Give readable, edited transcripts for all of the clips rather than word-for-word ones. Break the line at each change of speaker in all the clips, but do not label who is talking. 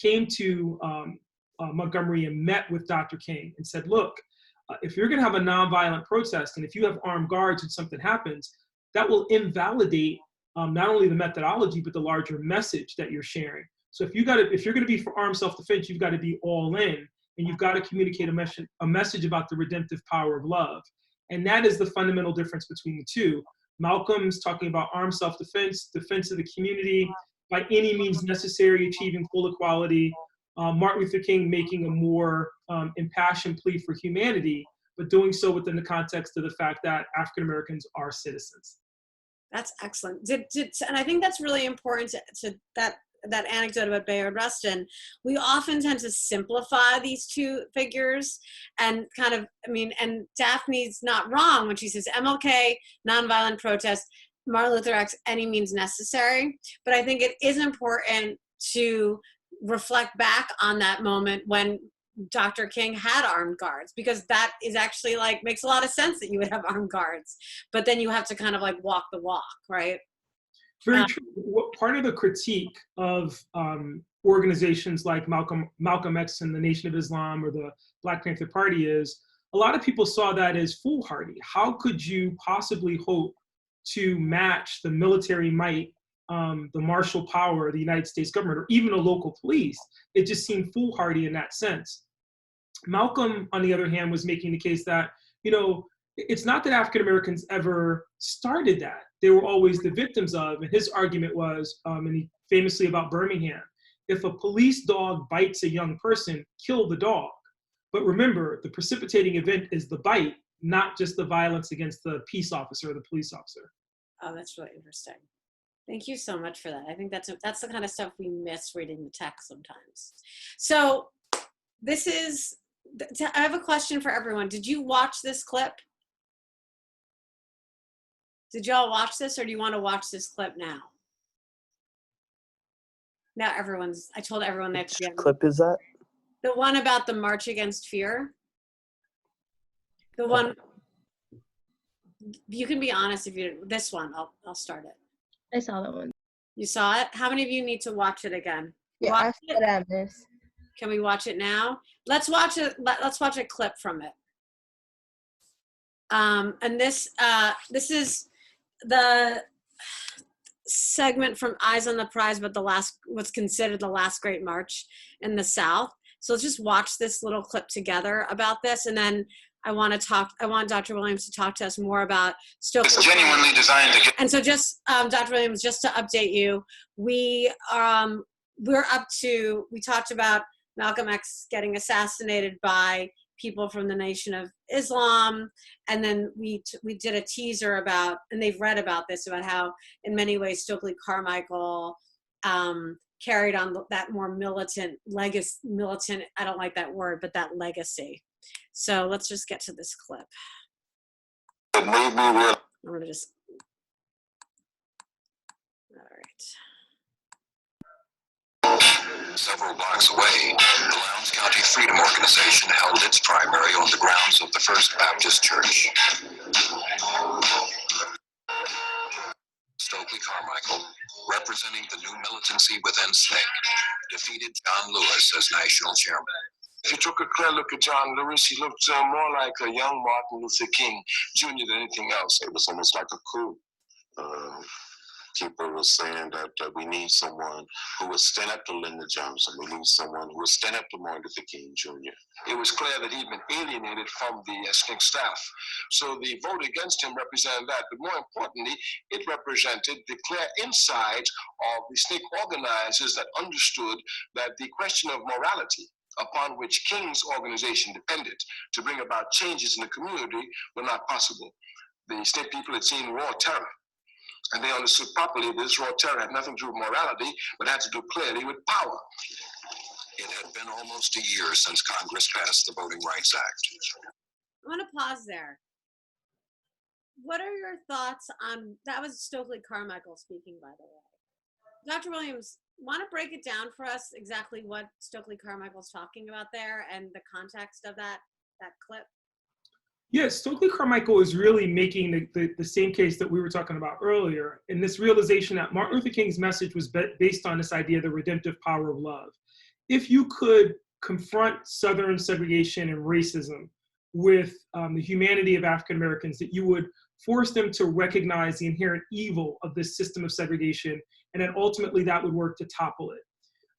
came to Montgomery and met with Dr. King and said, look, if you're going to have a nonviolent protest, and if you have armed guards and something happens, that will invalidate not only the methodology, but the larger message that you're sharing. So if you're going to be for armed self-defense, you've got to be all in, and you've got to communicate a message about the redemptive power of love. And that is the fundamental difference between the two. Malcolm's talking about armed self-defense, defense of the community, by any means necessary, achieving full equality. Martin Luther King making a more impassioned plea for humanity, but doing so within the context of the fact that African Americans are citizens.
That's excellent. And I think that's really important to that anecdote about Bayard Rustin. We often tend to simplify these two figures and kind of, and Daphne's not wrong when she says MLK, nonviolent protest, Martin Luther X, any means necessary. But I think it is important to reflect back on that moment when Dr. King had armed guards, because that is actually makes a lot of sense that you would have armed guards, but then you have to kind of walk the walk, right?
Very true. Part of the critique of organizations like Malcolm X and the Nation of Islam or the Black Panther Party is a lot of people saw that as foolhardy. How could you possibly hope to match the military might, the martial power of the United States government, or even a local police? It just seemed foolhardy in that sense. Malcolm, on the other hand, was making the case that, it's not that African Americans ever started that. They were always the victims of, and his argument was, and he famously about Birmingham, if a police dog bites a young person, kill the dog. But remember, the precipitating event is the bite, not just the violence against the peace officer or the police officer.
Oh, that's really interesting. Thank you so much for that. I think that's the kind of stuff we miss reading the text sometimes. So I have a question for everyone. Did you watch this clip? Did y'all watch this, or do you want to watch this clip now? Now I told everyone that.
Which clip is that?
The one about the March Against Fear. The one, you can be honest if you didn't. This one, I'll start it.
I saw that one.
You saw it? How many of you need to watch it again?
Yeah, I saw that, miss.
Can we watch it now? Let's watch it. Let's watch a clip from it. And this is the segment from Eyes on the Prize, but what's considered the last great march in the South. So let's just watch this little clip together about this, and then I want Dr. Williams to talk to us more about Stokely.
It's genuinely designed to get.
And so just, Dr. Williams, just to update you, we're up to, we talked about Malcolm X getting assassinated by people from the Nation of Islam, and then we did a teaser about, and they've read about this, about how in many ways Stokely Carmichael carried on that more militant, I don't like that word, but that legacy. So let's just get to this clip.
It made me real.
I'm gonna just, all right.
Several blocks away, the Lowndes County Freedom Organization held its primary on the grounds of the First Baptist Church. Stokely Carmichael, representing the new militancy within SNCC, defeated John Lewis as national chairman.
If you took a clear look at John Lewis, he looked more like a young Martin Luther King Jr. than anything else. It was almost like a coup. People were saying that we need someone who would stand up to Lyndon Johnson. We need someone who would stand up to Martin Luther King Jr. It was clear that he'd been alienated from the SNCC staff. So the vote against him represented that. But more importantly, it represented the clear insight of the SNCC organizers that understood that the question of morality, upon which King's organization depended to bring about changes in the community, were not possible. The SNCC people had seen raw terror, and they understood properly that this raw terror had nothing to do with morality, but had to do clearly with power.
It had been almost a year since Congress passed the Voting Rights Act.
I want to pause there. What are your thoughts on, that was Stokely Carmichael speaking, by the way. Dr. Williams, want to break it down for us exactly what Stokely Carmichael's talking about there and the context of that clip?
Yes, Stokely Carmichael is really making the same case that we were talking about earlier, in this realization that Martin Luther King's message was based on this idea of the redemptive power of love. if you could confront Southern segregation and racism with the humanity of African Americans, that you would force them to recognize the inherent evil of this system of segregation, and then ultimately that would work to topple it.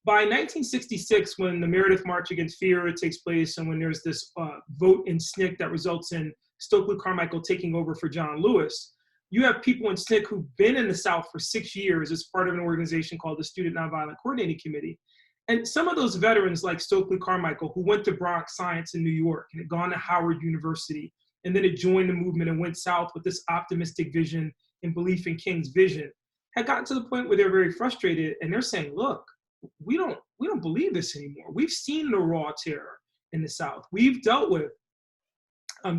By 1966, when the Meredith March Against Fear takes place, and when there's this vote in SNCC that results in Stokely Carmichael taking over for John Lewis, you have people in SNCC who've been in the South for 6 years as part of an organization called the Student Nonviolent Coordinating Committee. And some of those veterans, like Stokely Carmichael, who went to Bronx Science in New York and had gone to Howard University, and then had joined the movement and went South with this optimistic vision and belief in King's vision, had gotten to the point where they're very frustrated, and they're saying, look, we don't believe this anymore. We've seen the raw terror in the South. We've dealt with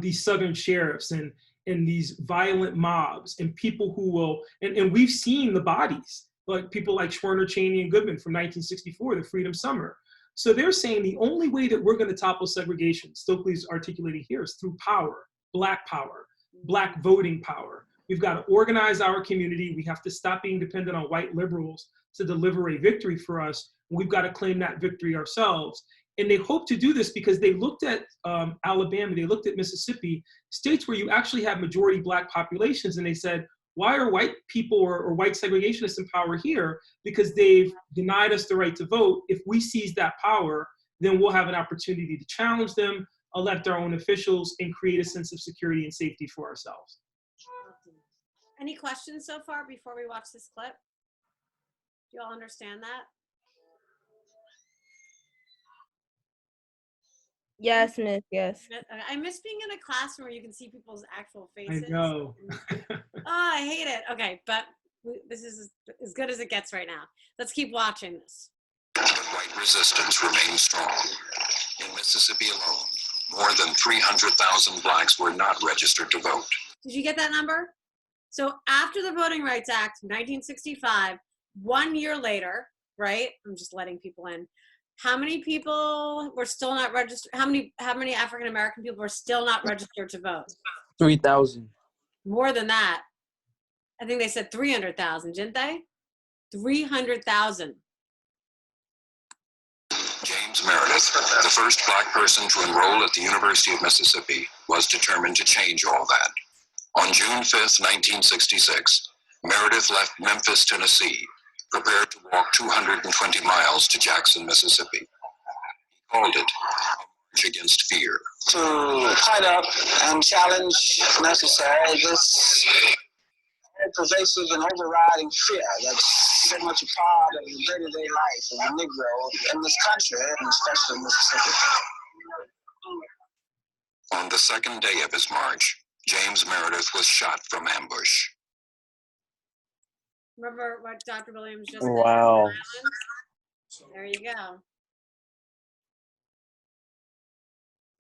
these Southern sheriffs and these violent mobs and people who will, and we've seen the bodies, like people like Schwerner, Cheney, and Goodman from 1964, the Freedom Summer. So they're saying the only way that we're going to topple segregation, Stokely's articulating here, is through power, Black voting power. We've got to organize our community. We have to stop being dependent on white liberals to deliver a victory for us. We've got to claim that victory ourselves. And they hope to do this because they looked at Alabama, they looked at Mississippi, states where you actually have majority Black populations, and they said, why are white people or white segregationists in power here? Because they've denied us the right to vote. If we seize that power, then we'll have an opportunity to challenge them, elect our own officials, and create a sense of security and safety for ourselves.
Any questions so far before we watch this clip? Do you all understand that?
Yes, Miss, yes.
I miss being in a classroom where you can see people's actual faces.
I know.
I hate it. Okay, but this is as good as it gets right now. Let's keep watching this.
But white resistance remained strong. In Mississippi alone, more than 300,000 Blacks were not registered to vote.
Did you get that number? So after the Voting Rights Act, 1965, 1 year later, right? I'm just letting people in. How many people were still not registered? How many African American people were still not registered to vote?
3,000.
More than that. I think they said 300,000, didn't they? 300,000.
James Meredith, the first Black person to enroll at the University of Mississippi, was determined to change all that. On June 5th, 1966, Meredith left Memphis, Tennessee, prepared to walk 220 miles to Jackson, Mississippi. He called it a march against fear.
To fight up and challenge, if necessary, this pervasive and overriding fear that's so much a part of the day-to-day life of the Negro in this country, and especially in Mississippi.
On the second day of his march, James Meredith was shot from ambush.
Remember what Dr. Williams just said?
Wow.
There you go.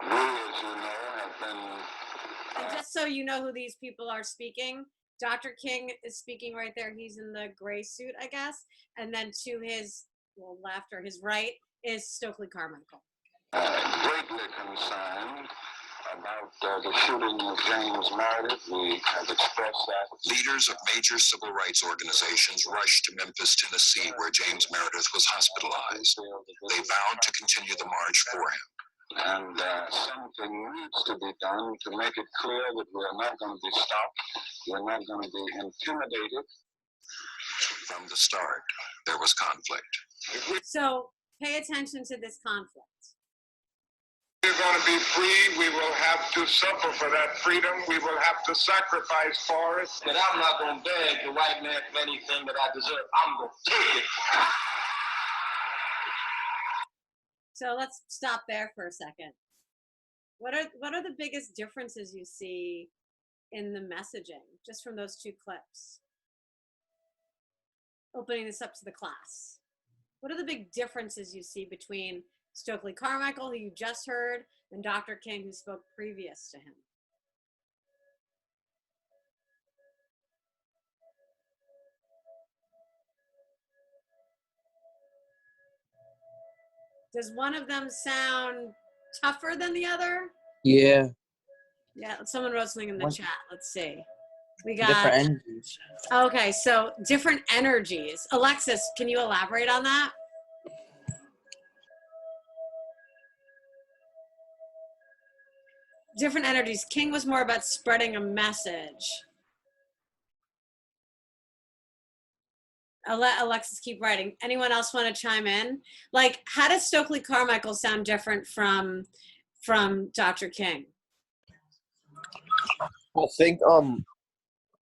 We, as you know, have been
And just so you know who these people are speaking, Dr. King is speaking right there. He's in the gray suit, I guess. And then to his left or his right is Stokely Carmichael.
greatly concerned about the shooting of James Meredith. We have expressed that.
Leaders of major civil rights organizations rushed to Memphis, Tennessee, where James Meredith was hospitalized. They vowed to continue the march for him.
And something needs to be done to make it clear that we're not going to be stopped. We're not going to be intimidated.
From the start, there was conflict.
So pay attention to this conflict.
We're going to be free. We will have to suffer for that freedom. We will have to sacrifice for it.
But I'm not going to beg the white man for anything that I deserve. I'm going to take it.
So let's stop there for a second. What are the biggest differences you see in the messaging, just from those two clips? Opening this up to the class. What are the big differences you see between Stokely Carmichael, who you just heard, and Dr. King, who spoke previous to him? Does one of them sound tougher than the other?
Yeah.
Yeah, someone wrote something in the chat. Let's see. We got
Different energies.
Okay, so different energies. Alexis, can you elaborate on that? different energies. King was more about spreading a message. I'll let Alexis keep writing. Anyone else want to chime in? Like, how does Stokely Carmichael sound different from Dr. King?
I think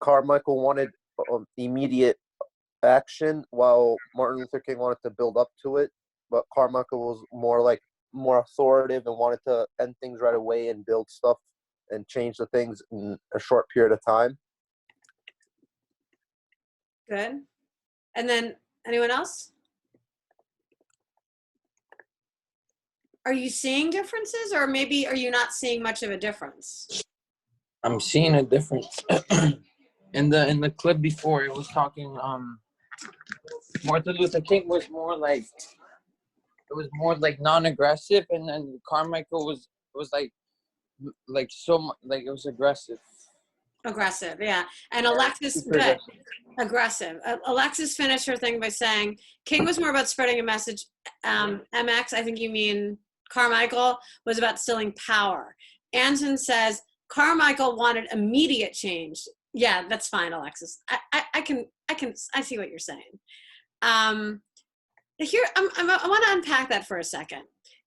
Carmichael wanted immediate action, while Martin Luther King wanted to build up to it. But Carmichael was more authoritative and wanted to end things right away and build stuff and change the things in a short period of time.
Good. And then anyone else? Are you seeing differences, or maybe are you not seeing much of a difference?
I'm seeing a difference. In the clip before, it was talking. Martin Luther King was more like, it was more like non-aggressive, and then Carmichael was like it was aggressive.
Aggressive, yeah. And Alexis,
Super
good. Aggressive. Alexis finished her thing by saying King was more about spreading a message. MX, I think you mean Carmichael, was about instilling power. Anson says Carmichael wanted immediate change. Yeah, that's fine, Alexis. I see what you're saying. Here, I want to unpack that for a second.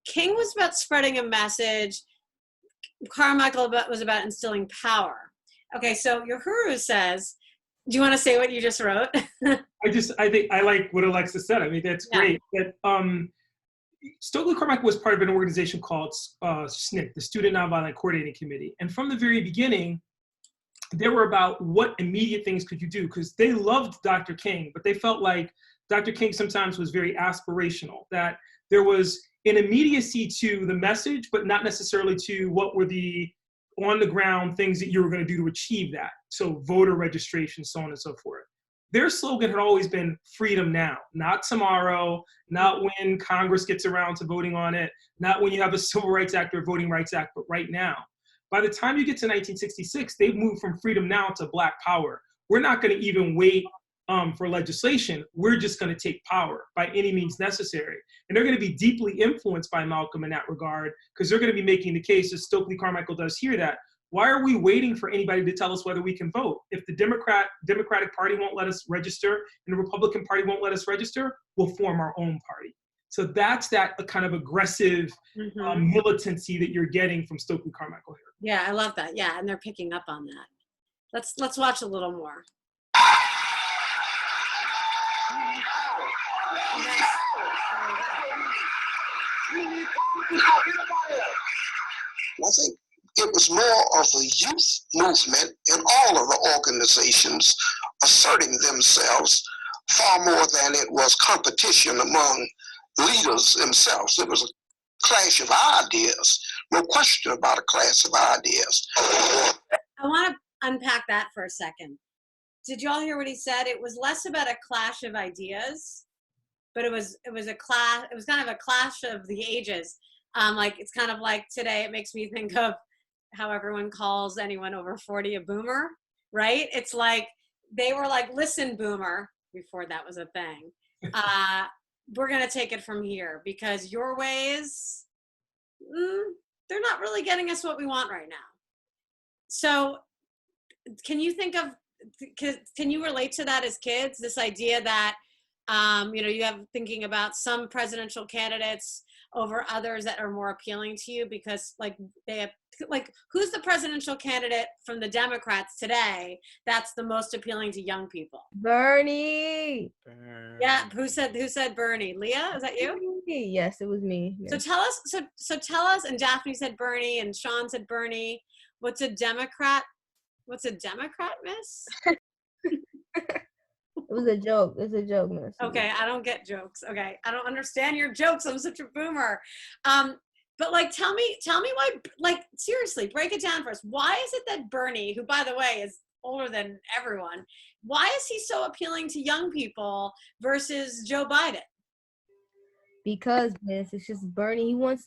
King was about spreading a message. Carmichael was about instilling power. Okay, so Yohuru says, do you want to say what you just wrote?
I think I like what Alexa said. I mean, that's great. That Stokely Carmichael was part of an organization called SNCC, the Student Nonviolent Coordinating Committee. And from the very beginning, they were about what immediate things could you do, because they loved Dr. King, but they felt like Dr. King sometimes was very aspirational, that there was an immediacy to the message, but not necessarily to what were the on the ground things that you were going to do to achieve that. So voter registration, so on and so forth. Their slogan had always been freedom now, not tomorrow, not when Congress gets around to voting on it, not when you have a Civil Rights Act or a Voting Rights Act, but right now. By the time you get to 1966, they've moved from freedom now to Black power. We're not going to even wait for legislation. We're just going to take power by any means necessary. And they're going to be deeply influenced by Malcolm in that regard, because they're going to be making the case, as Stokely Carmichael does here, that why are we waiting for anybody to tell us whether we can vote? If the Democratic Party won't let us register and the Republican Party won't let us register, we'll form our own party. So that's that kind of aggressive militancy that you're getting from Stokely Carmichael here.
Yeah, I love that. Yeah, and they're picking up on that. Let's watch a little more.
I think it was more of a youth movement in all of the organizations asserting themselves far more than it was competition among leaders themselves. It was a clash of ideas, no question about a clash of ideas.
I want to unpack that for a second. Did you all hear what he said? It was less about a clash of ideas, but it was a clash. It was kind of a clash of the ages. Like, it's kind of like today. It makes me think of how everyone calls anyone over 40 a boomer, right? It's like they were like, "Listen, boomer," before that was a thing. We're gonna take it from here because your ways, they're not really getting us what we want right now. So, can you think of? Can you relate to that as kids? This idea that, you have thinking about some presidential candidates over others that are more appealing to you because who's the presidential candidate from the Democrats today that's the most appealing to young people?
Bernie.
Yeah, who said Bernie? Leah, is that you?
Yes, it was me.
So tell us, tell us, and Daphne said Bernie, and Sean said Bernie. What's a Democrat, miss?
It was a joke. It's a joke, miss.
Okay, I don't get jokes. Okay, I don't understand your jokes. I'm such a boomer. But tell me why, seriously, break it down for us. Why is it that Bernie, who by the way is older than everyone, why is he so appealing to young people versus Joe Biden?
Because, miss, it's just Bernie. He wants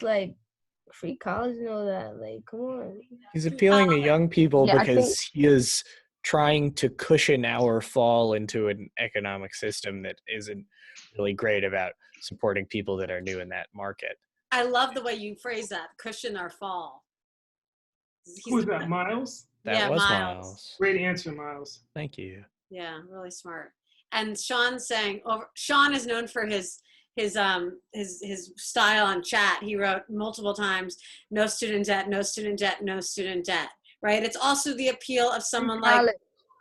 free college and all that. Come on.
He's appealing to young people because he is trying to cushion our fall into an economic system that isn't really great about supporting people that are new in that market.
I love the way you phrase that, cushion our fall.
Who was that, Miles?
That was
Miles.
Miles.
Great answer, Miles.
Thank you.
Yeah, really smart. And Sean saying, Sean is known for his style on chat. He wrote multiple times, no student debt, no student debt, no student debt. Right? It's also the appeal of someone like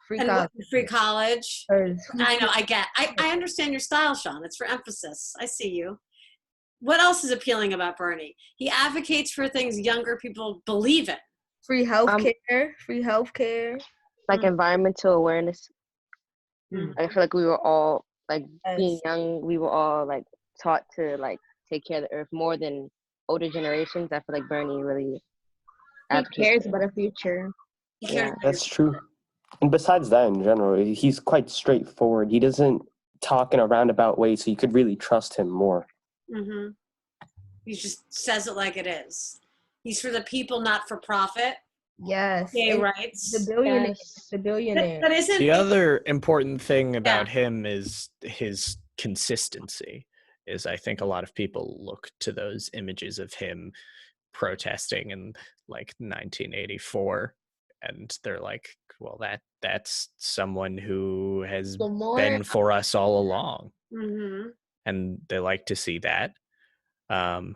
free college. I know, I understand your style, Sean. It's for emphasis. I see you. What else is appealing about Bernie? He advocates for things younger people believe in.
Free healthcare,
like environmental awareness. I feel like we were all like being young. We were all like taught to like take care of the earth more than older generations. I feel like Bernie really
cares about the future.
Yeah,
that's true. And besides that, in general, he's quite straightforward. He doesn't talk in a roundabout way, so you could really trust him more.
Mm-hmm. He just says it like it is. He's for the people, not for profit.
Yes.
Gay rights.
The billionaire.
Yes.
The billionaire.
But isn't
the other important thing about him is his consistency. Is I think a lot of people look to those images of him protesting in like 1984, and they're like, well, that's someone who has been for us all along.
Mm-hmm.
And they like to see that. And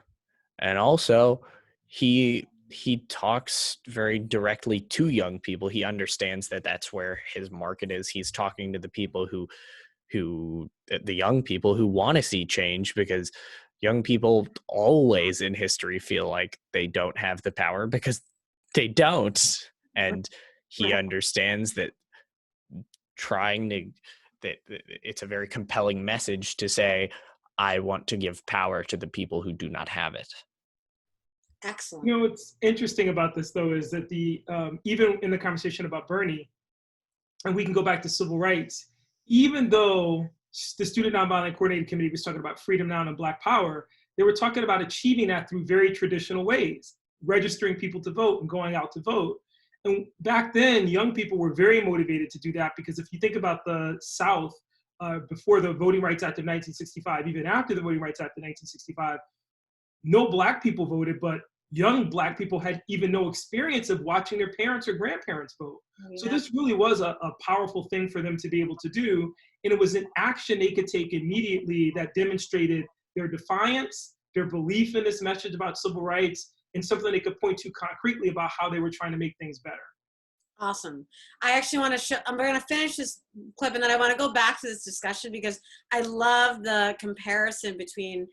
also he talks very directly to young people. He understands that that's where his market is. He's talking to the people the young people who want to see change, because young people always in history feel like they don't have the power because they don't. And he understands that that it's a very compelling message to say, I want to give power to the people who do not have it.
Excellent.
You know, what's interesting about this, though, is that even in the conversation about Bernie, and we can go back to civil rights, even though the Student Nonviolent Coordinating Committee was talking about freedom now and Black power, they were talking about achieving that through very traditional ways, registering people to vote and going out to vote. And back then, young people were very motivated to do that, because if you think about the South, before the Voting Rights Act of 1965, even after the Voting Rights Act of 1965, no Black people voted, but young Black people had even no experience of watching their parents or grandparents vote. Yeah. So this really was a powerful thing for them to be able to do. And it was an action they could take immediately that demonstrated their defiance, their belief in this message about civil rights, and something they could point to concretely about how they were trying to make things better.
Awesome. I actually want to show, I'm going to finish this clip, and then I want to go back to this discussion, because I love the comparison between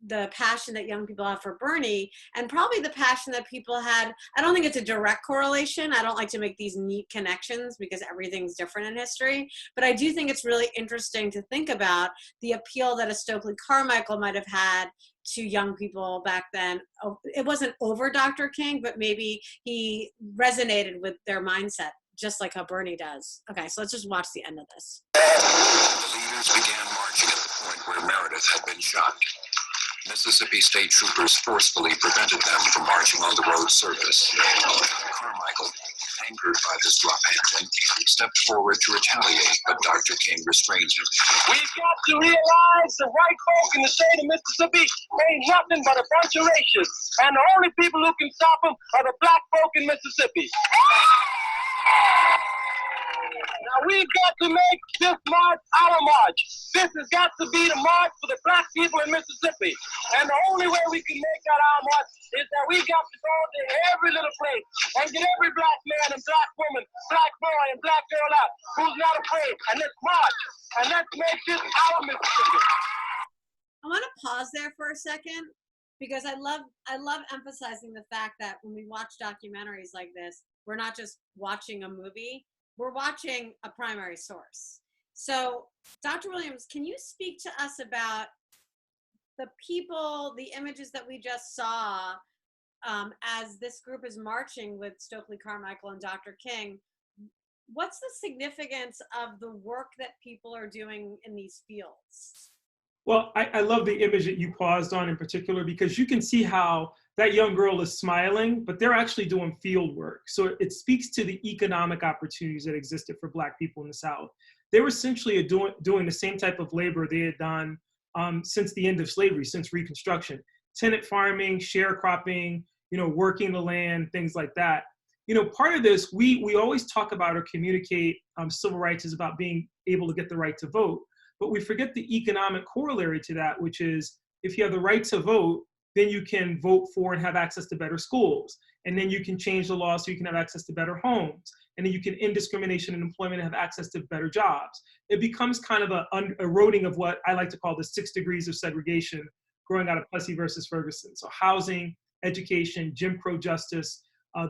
the passion that young people have for Bernie and probably the passion that people had. I don't think it's a direct correlation. I don't like to make these neat connections because everything's different in history, but I do think it's really interesting to think about the appeal that a Stokely Carmichael might have had to young people back then. It wasn't over Dr. King, but maybe he resonated with their mindset, just like how Bernie does. Okay, so let's just watch the end of this.
The leaders began marching at the point where Meredith had been shot. Mississippi state troopers forcefully prevented them from marching on the road surface. Carmichael, angered by this rough handling, stepped forward to retaliate, but Dr. King restrained him.
We've got to realize the white folk in the state of Mississippi ain't nothing but a bunch of racists, and the only people who can stop them are the Black folk in Mississippi. Now we've got to make this march our march. This has got to be the march for the Black people in Mississippi. And the only way we can make that our march is that we got to go to every little place and get every Black man and Black woman, Black boy and Black girl out who's not afraid. And let's march. And let's make this our Mississippi.
I want to pause there for a second, because I love emphasizing the fact that when we watch documentaries like this, we're not just watching a movie, we're watching a primary source. So, Dr. Williams, can you speak to us about the people, the images that we just saw as this group is marching with Stokely Carmichael and Dr. King? What's the significance of the work that people are doing in these fields?
Well, I love the image that you paused on in particular, because you can see how that young girl is smiling, but they're actually doing field work. So it speaks to the economic opportunities that existed for Black people in the South. They were essentially doing the same type of labor they had done since the end of slavery, since Reconstruction. Tenant farming, sharecropping, working the land, things like that. part of this, we always talk about or communicate civil rights is about being able to get the right to vote, but we forget the economic corollary to that, which is if you have the right to vote, then you can vote for and have access to better schools. And then you can change the law so you can have access to better homes. And then you can end discrimination in employment and have access to better jobs. It becomes kind of a eroding of what I like to call the 6 degrees of segregation growing out of Plessy versus Ferguson. So housing, education, Jim Crow justice,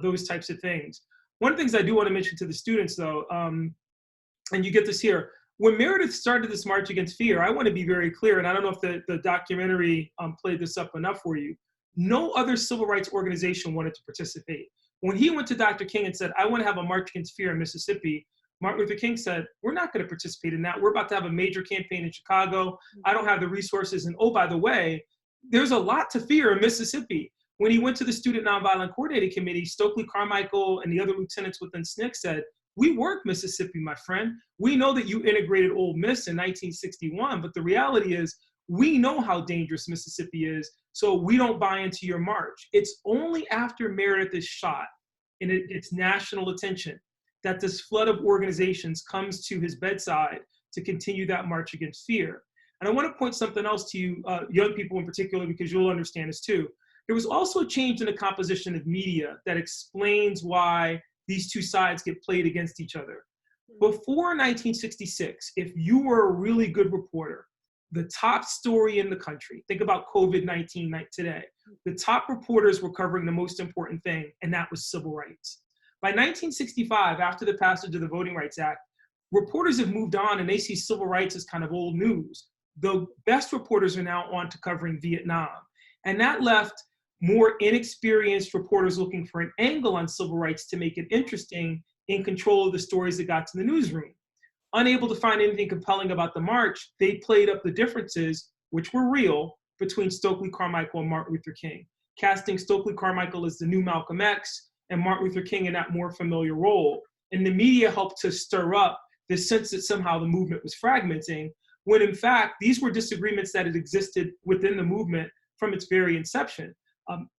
those types of things. One of the things I do want to mention to the students though, and you get this here, when Meredith started this March Against Fear, I want to be very clear, and I don't know if the documentary played this up enough for you, no other civil rights organization wanted to participate. When he went to Dr. King and said, I want to have a March Against Fear in Mississippi, Martin Luther King said, we're not going to participate in that. We're about to have a major campaign in Chicago. I don't have the resources. And oh, by the way, there's a lot to fear in Mississippi. When he went to the Student Nonviolent Coordinating Committee, Stokely, Carmichael, and the other lieutenants within SNCC said, we work Mississippi, my friend. We know that you integrated Ole Miss in 1961, but the reality is we know how dangerous Mississippi is, so we don't buy into your march. It's only after Meredith is shot and it gets national attention that this flood of organizations comes to his bedside to continue that march against fear. And I want to point something else to you, young people in particular, because you'll understand this too. There was also a change in the composition of media that explains why these two sides get played against each other. Before 1966, if you were a really good reporter, the top story in the country, think about COVID-19 today, the top reporters were covering the most important thing, and that was civil rights. By 1965, after the passage of the Voting Rights Act, reporters have moved on and they see civil rights as kind of old news. The best reporters are now on to covering Vietnam. And that left more inexperienced reporters looking for an angle on civil rights to make it interesting in control of the stories that got to the newsroom. Unable to find anything compelling about the march, they played up the differences, which were real, between Stokely Carmichael and Martin Luther King, casting Stokely Carmichael as the new Malcolm X and Martin Luther King in that more familiar role. And the media helped to stir up the sense that somehow the movement was fragmenting, when in fact, these were disagreements that had existed within the movement from its very inception.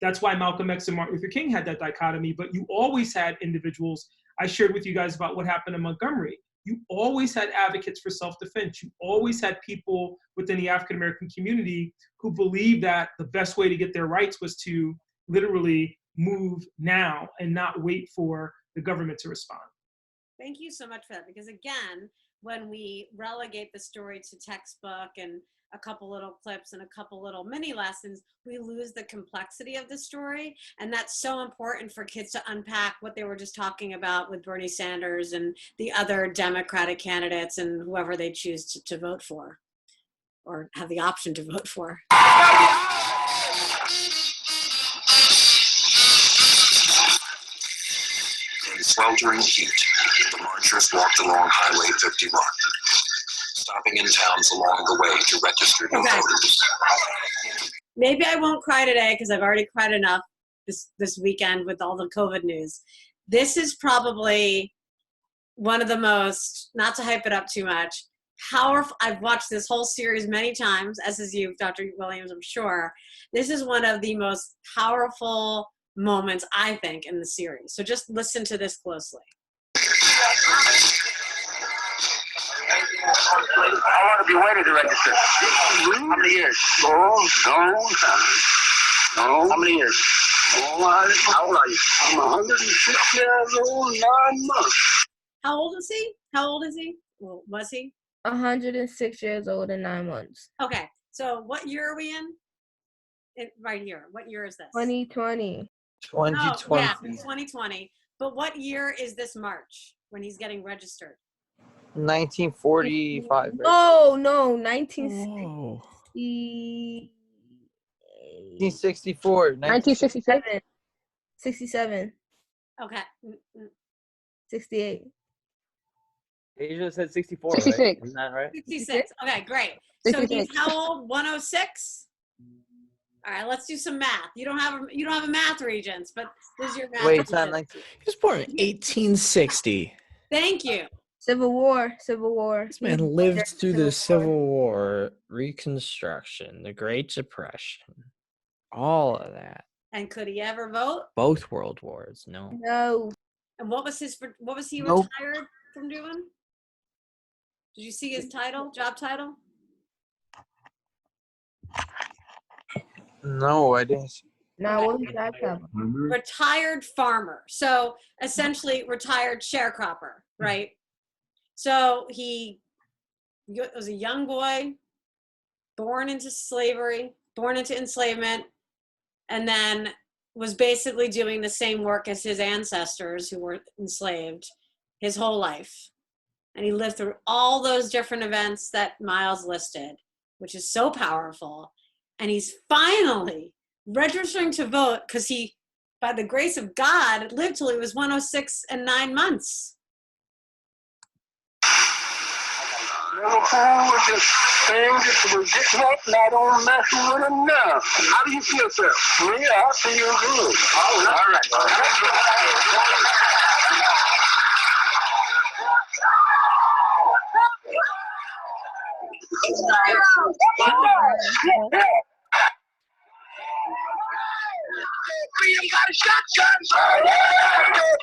That's why Malcolm X and Martin Luther King had that dichotomy, but you always had individuals. I shared with you guys about what happened in Montgomery. You always had advocates for self-defense. You always had people within the African-American community who believed that the best way to get their rights was to literally move now and not wait for the government to respond.
Thank you so much for that, because again, when we relegate the story to textbook and a couple little clips and a couple little mini lessons, we lose the complexity of the story. And that's so important for kids to unpack what they were just talking about with Bernie Sanders and the other Democratic candidates and whoever they choose to vote for or have the option to vote for.
In sweltering heat, the marchers walked along Highway 51, stopping in towns along the way to register new voters.
Maybe I won't cry today because I've already cried enough this weekend with all the COVID news. This is probably one of the most, not to hype it up too much, powerful. I've watched this whole series many times, as has you, Dr. Williams, I'm sure. This is one of the most powerful moments, I think, in the series. So just listen to this closely.
How long have you waited to register? How many years? Oh, long time. Oh. How many years? Oh, how old are you? I'm 106 years old, 9 months.
How old is he? How old is he? Well, was he?
106 years old and 9 months.
Okay, so what year are we in? Right here. What year is this?
2020.
2020.
Oh, yeah, 2020. But what year is this March when he's getting registered?
1945. Right?
No, 1960.
1964.
1967.
67.
Okay.
68.
Asia said 64.
66.
Right? Isn't that right?
66. Okay, great. So
66.
he's how old? 106? All right, let's do some math. You don't have a math regents, but this is your math.
Wait, it's not 19.
He was born in 1860.
Thank you.
Civil War.
This man lived through the Civil War, Reconstruction, the Great Depression, all of that.
And could he ever vote?
Both world wars, no.
No.
And what was he
Nope.
retired from doing? Did you see his job title?
No, I didn't.
Now, what was that about?
Retired farmer. So essentially retired sharecropper, right? So he was a young boy, born into slavery, born into enslavement, and then was basically doing the same work as his ancestors who were enslaved his whole life. And he lived through all those different events that Miles listed, which is so powerful. And he's finally registering to vote because he, by the grace of God, lived till he was 106 and 9 months.
Little fool with this thing that was getting up and I don't mess with him now. How do you feel, sir? Me, I feel good. All right. Freedom got a shotgun.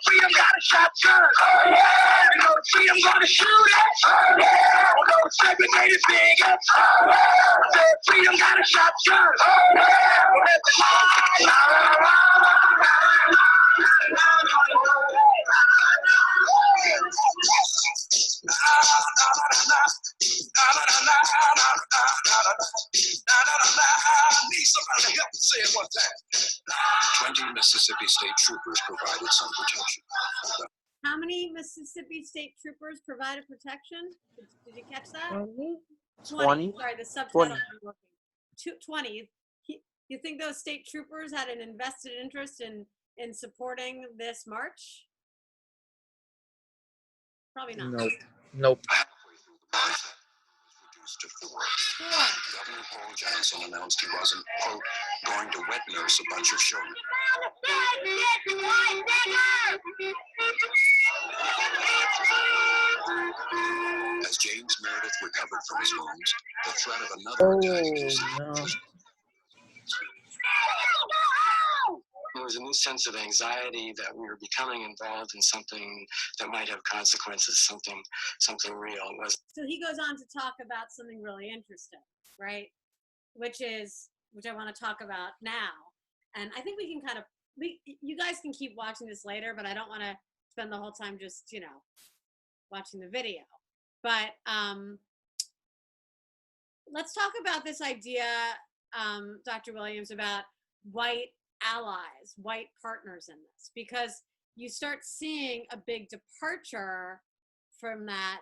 Freedom got a shotgun. You know, freedom gonna shoot us. Although segregated figures. Freedom got a shotgun.
Need somebody to help me say it one time. 20 Mississippi State troopers provided some protection.
How many Mississippi State troopers provided protection? Did you catch that?
20.
Sorry, the subtitle
20.
wasn't working. 20. You think those state troopers had an invested interest in supporting this march? Probably not.
Nope.
Reduced to 4. Governor Paul Johnson announced he wasn't, quote, going to wet nurse a bunch of children. As James Meredith recovered from his wounds, the threat of another attack continued.
There was a new sense of anxiety that we were becoming involved in something that might have consequences, something real.
So he goes on to talk about something really interesting, right? Which I want to talk about now. And I think we can kind of, you guys can keep watching this later, but I don't want to spend the whole time just, watching the video. But let's talk about this idea, Dr. Williams, about white allies, white partners in this, because you start seeing a big departure from that.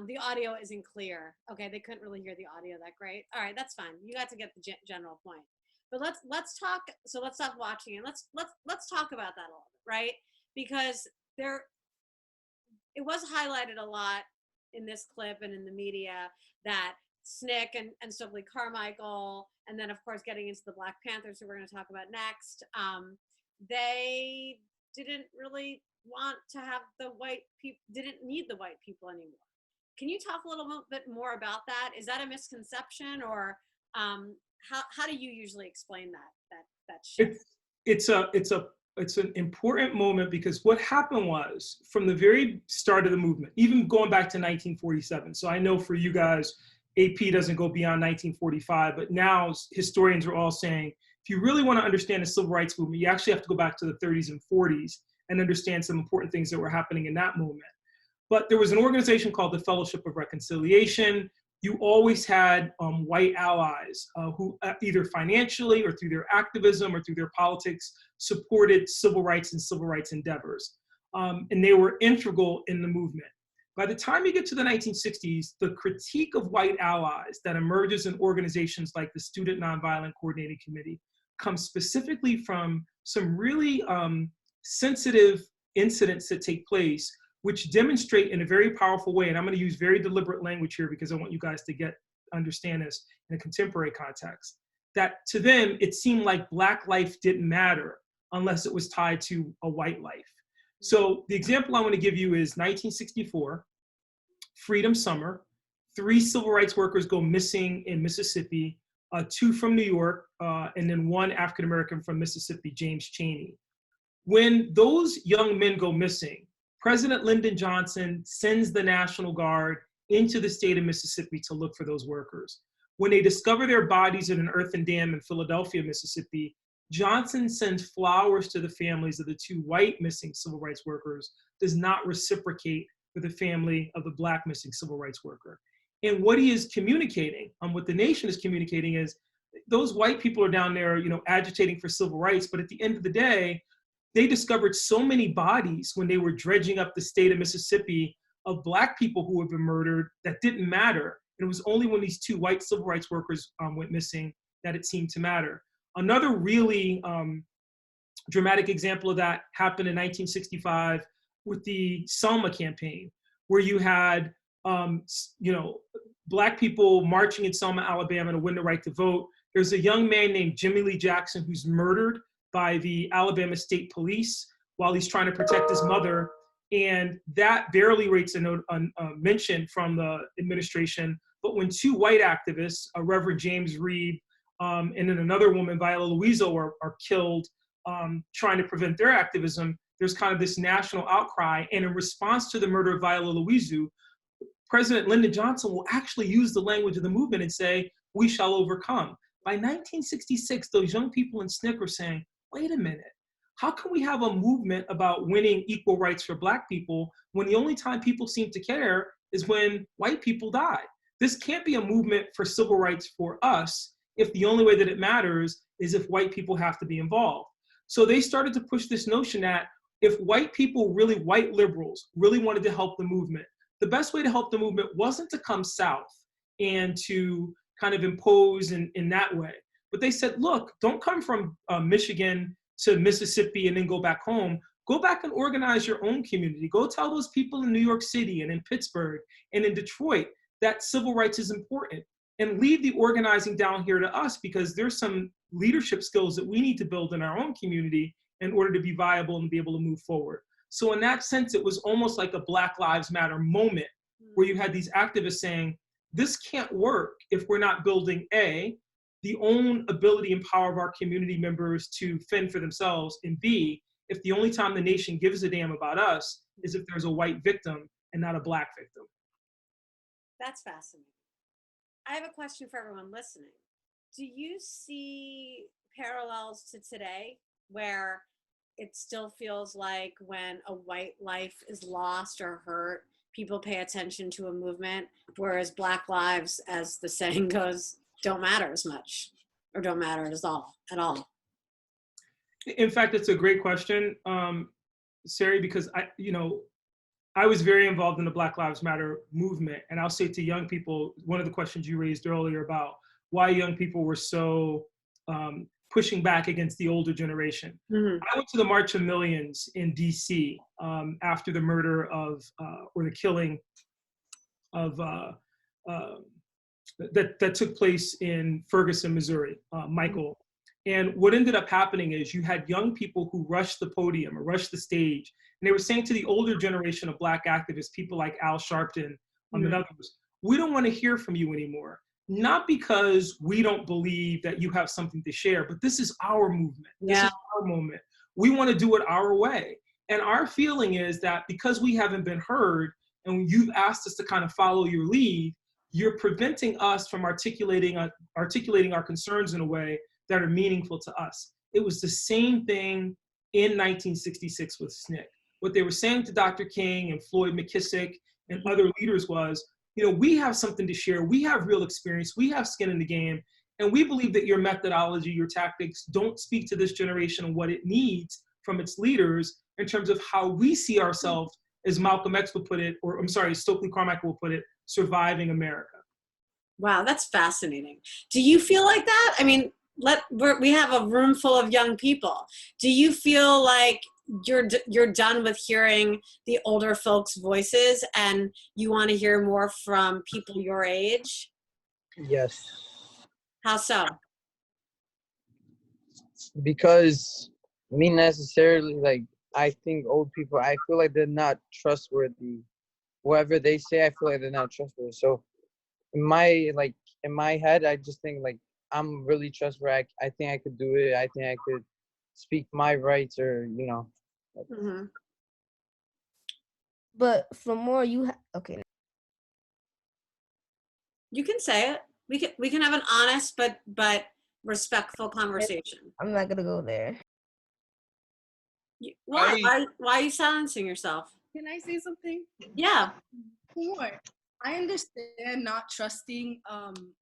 The audio isn't clear. Okay, they couldn't really hear the audio that great. All right, that's fine. You got to get the general point. But let's talk. So let's stop watching and let's talk about that a little bit, right? Because it was highlighted a lot in this clip and in the media that SNCC and Stokely Carmichael, and then of course getting into the Black Panthers, who we're going to talk about next, they didn't really want to have the white people, didn't need the white people anymore. Can you talk a little bit more about that? Is that a misconception, or how do you usually explain that shift?
It's an important moment, because what happened was, from the very start of the movement, even going back to 1947. So I know for you guys, AP doesn't go beyond 1945, but now historians are all saying, if you really want to understand the civil rights movement, you actually have to go back to the 30s and 40s and understand some important things that were happening in that movement. But there was an organization called the Fellowship of Reconciliation. You always had white allies who either financially or through their activism or through their politics supported civil rights and civil rights endeavors. And they were integral in the movement. By the time you get to the 1960s, the critique of white allies that emerges in organizations like the Student Nonviolent Coordinating Committee comes specifically from some really sensitive incidents that take place, which demonstrate in a very powerful way, and I'm going to use very deliberate language here because I want you guys to understand this in a contemporary context, that to them, it seemed like Black life didn't matter unless it was tied to a white life. So the example I want to give you is 1964, Freedom Summer. 3 civil rights workers go missing in Mississippi, 2 from New York, and then 1 African-American from Mississippi, James Chaney. When those young men go missing, President Lyndon Johnson sends the National Guard into the state of Mississippi to look for those workers. When they discover their bodies in an earthen dam in Philadelphia, Mississippi, Johnson sends flowers to the families of the 2 white missing civil rights workers, does not reciprocate for the family of the Black missing civil rights worker. And what he is communicating, what the nation is communicating is, those white people are down there, agitating for civil rights, but at the end of the day, they discovered so many bodies when they were dredging up the state of Mississippi of Black people who had been murdered that didn't matter. And it was only when these 2 white civil rights workers went missing that it seemed to matter. Another really dramatic example of that happened in 1965 with the Selma campaign, where you had Black people marching in Selma, Alabama to win the right to vote. There's a young man named Jimmy Lee Jackson who's murdered by the Alabama State Police while he's trying to protect his mother. And that barely rates a mention from the administration. But when 2 white activists, Reverend James Reed and then another woman, Viola Luiso, are killed trying to prevent their activism, there's kind of this national outcry. And in response to the murder of Viola Luiso, President Lyndon Johnson will actually use the language of the movement and say, "We shall overcome." By 1966, those young people in SNCC are saying, wait a minute, how can we have a movement about winning equal rights for Black people when the only time people seem to care is when white people die? This can't be a movement for civil rights for us if the only way that it matters is if white people have to be involved. So they started to push this notion that if white people, white liberals, really wanted to help the movement, the best way to help the movement wasn't to come south and to kind of impose in that way. But they said, look, don't come from Michigan to Mississippi and then go back home. Go back and organize your own community. Go tell those people in New York City and in Pittsburgh and in Detroit that civil rights is important, and leave the organizing down here to us, because there's some leadership skills that we need to build in our own community in order to be viable and be able to move forward. So in that sense, it was almost like a Black Lives Matter moment where you had these activists saying, this can't work if we're not building the own ability and power of our community members to fend for themselves, and B, if the only time the nation gives a damn about us is if there's a white victim and not a Black victim.
That's fascinating. I have a question for everyone listening. Do you see parallels to today where it still feels like when a white life is lost or hurt, people pay attention to a movement, whereas Black lives, as the saying goes, don't matter as much or don't matter at all?
In fact, it's a great question, Sari, because I was very involved in the Black Lives Matter movement. And I'll say to young people, one of the questions you raised earlier about why young people were so pushing back against the older generation. Mm-hmm. I went to the March of Millions in DC after the murder of, or the killing of, that took place in Ferguson, Missouri, Michael. And what ended up happening is you had young people who rushed the podium or rushed the stage, and they were saying to the older generation of Black activists, people like Al Sharpton and others, we don't want to hear from you anymore. Not because we don't believe that you have something to share, but this is our movement. This is our moment. We want to do it our way. And our feeling is that because we haven't been heard and you've asked us to kind of follow your lead, you're preventing us from articulating our concerns in a way that are meaningful to us. It was the same thing in 1966 with SNCC. What they were saying to Dr. King and Floyd McKissick and other leaders was, we have something to share. We have real experience. We have skin in the game. And we believe that your methodology, your tactics don't speak to this generation and what it needs from its leaders in terms of how we see ourselves, as Malcolm X would put it, or I'm sorry, Stokely Carmichael would put it, surviving America.
Wow, that's fascinating. Do you feel like that? I mean, we have a room full of young people. Do you feel like you're done with hearing the older folks' voices and you want to hear more from people your age?
Yes.
How so?
Because me necessarily, I think old people, I feel like they're not trustworthy. Whatever they say, I feel like they're not trustworthy. So in my head, I just think I'm really trustworthy. I think I could do it. I think I could speak my rights, or
Mm-hmm.
But for more, okay.
You can say it. We can have an honest but respectful conversation.
I'm not gonna go there.
Why are you silencing yourself?
Can I say something?
Yeah.
Sure. I understand not trusting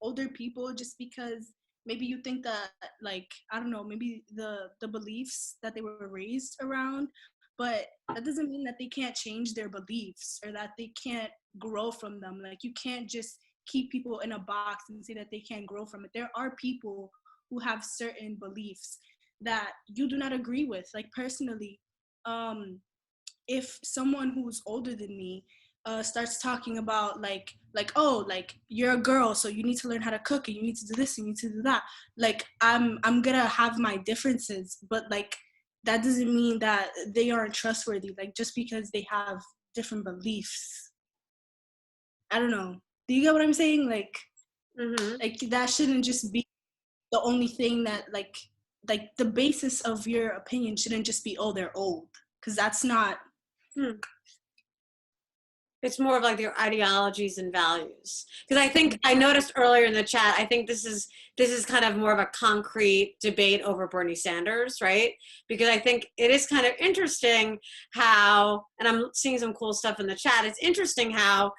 older people just because maybe you think that, like, I don't know, maybe the beliefs that they were raised around, but that doesn't mean that they can't change their beliefs or that they can't grow from them. Like, you can't just keep people in a box and say that they can't grow from it. There are people who have certain beliefs that you do not agree with. Like, personally, if someone who's older than me starts talking about like oh, like, you're a girl, so you need to learn how to cook and you need to do this and you need to do that, like, I'm gonna have my differences, but like that doesn't mean that they aren't trustworthy, like, just because they have different beliefs. I don't know, do you get what I'm saying? Like, like, that shouldn't just be the only thing that like the basis of your opinion shouldn't just be, oh, they're old, because that's not.
It's more of like their ideologies and values. Because I think I noticed earlier in the chat, I think this is kind of more of a concrete debate over Bernie Sanders, right? Because I think it is kind of interesting how, and I'm seeing some cool stuff in the chat, it's interesting how,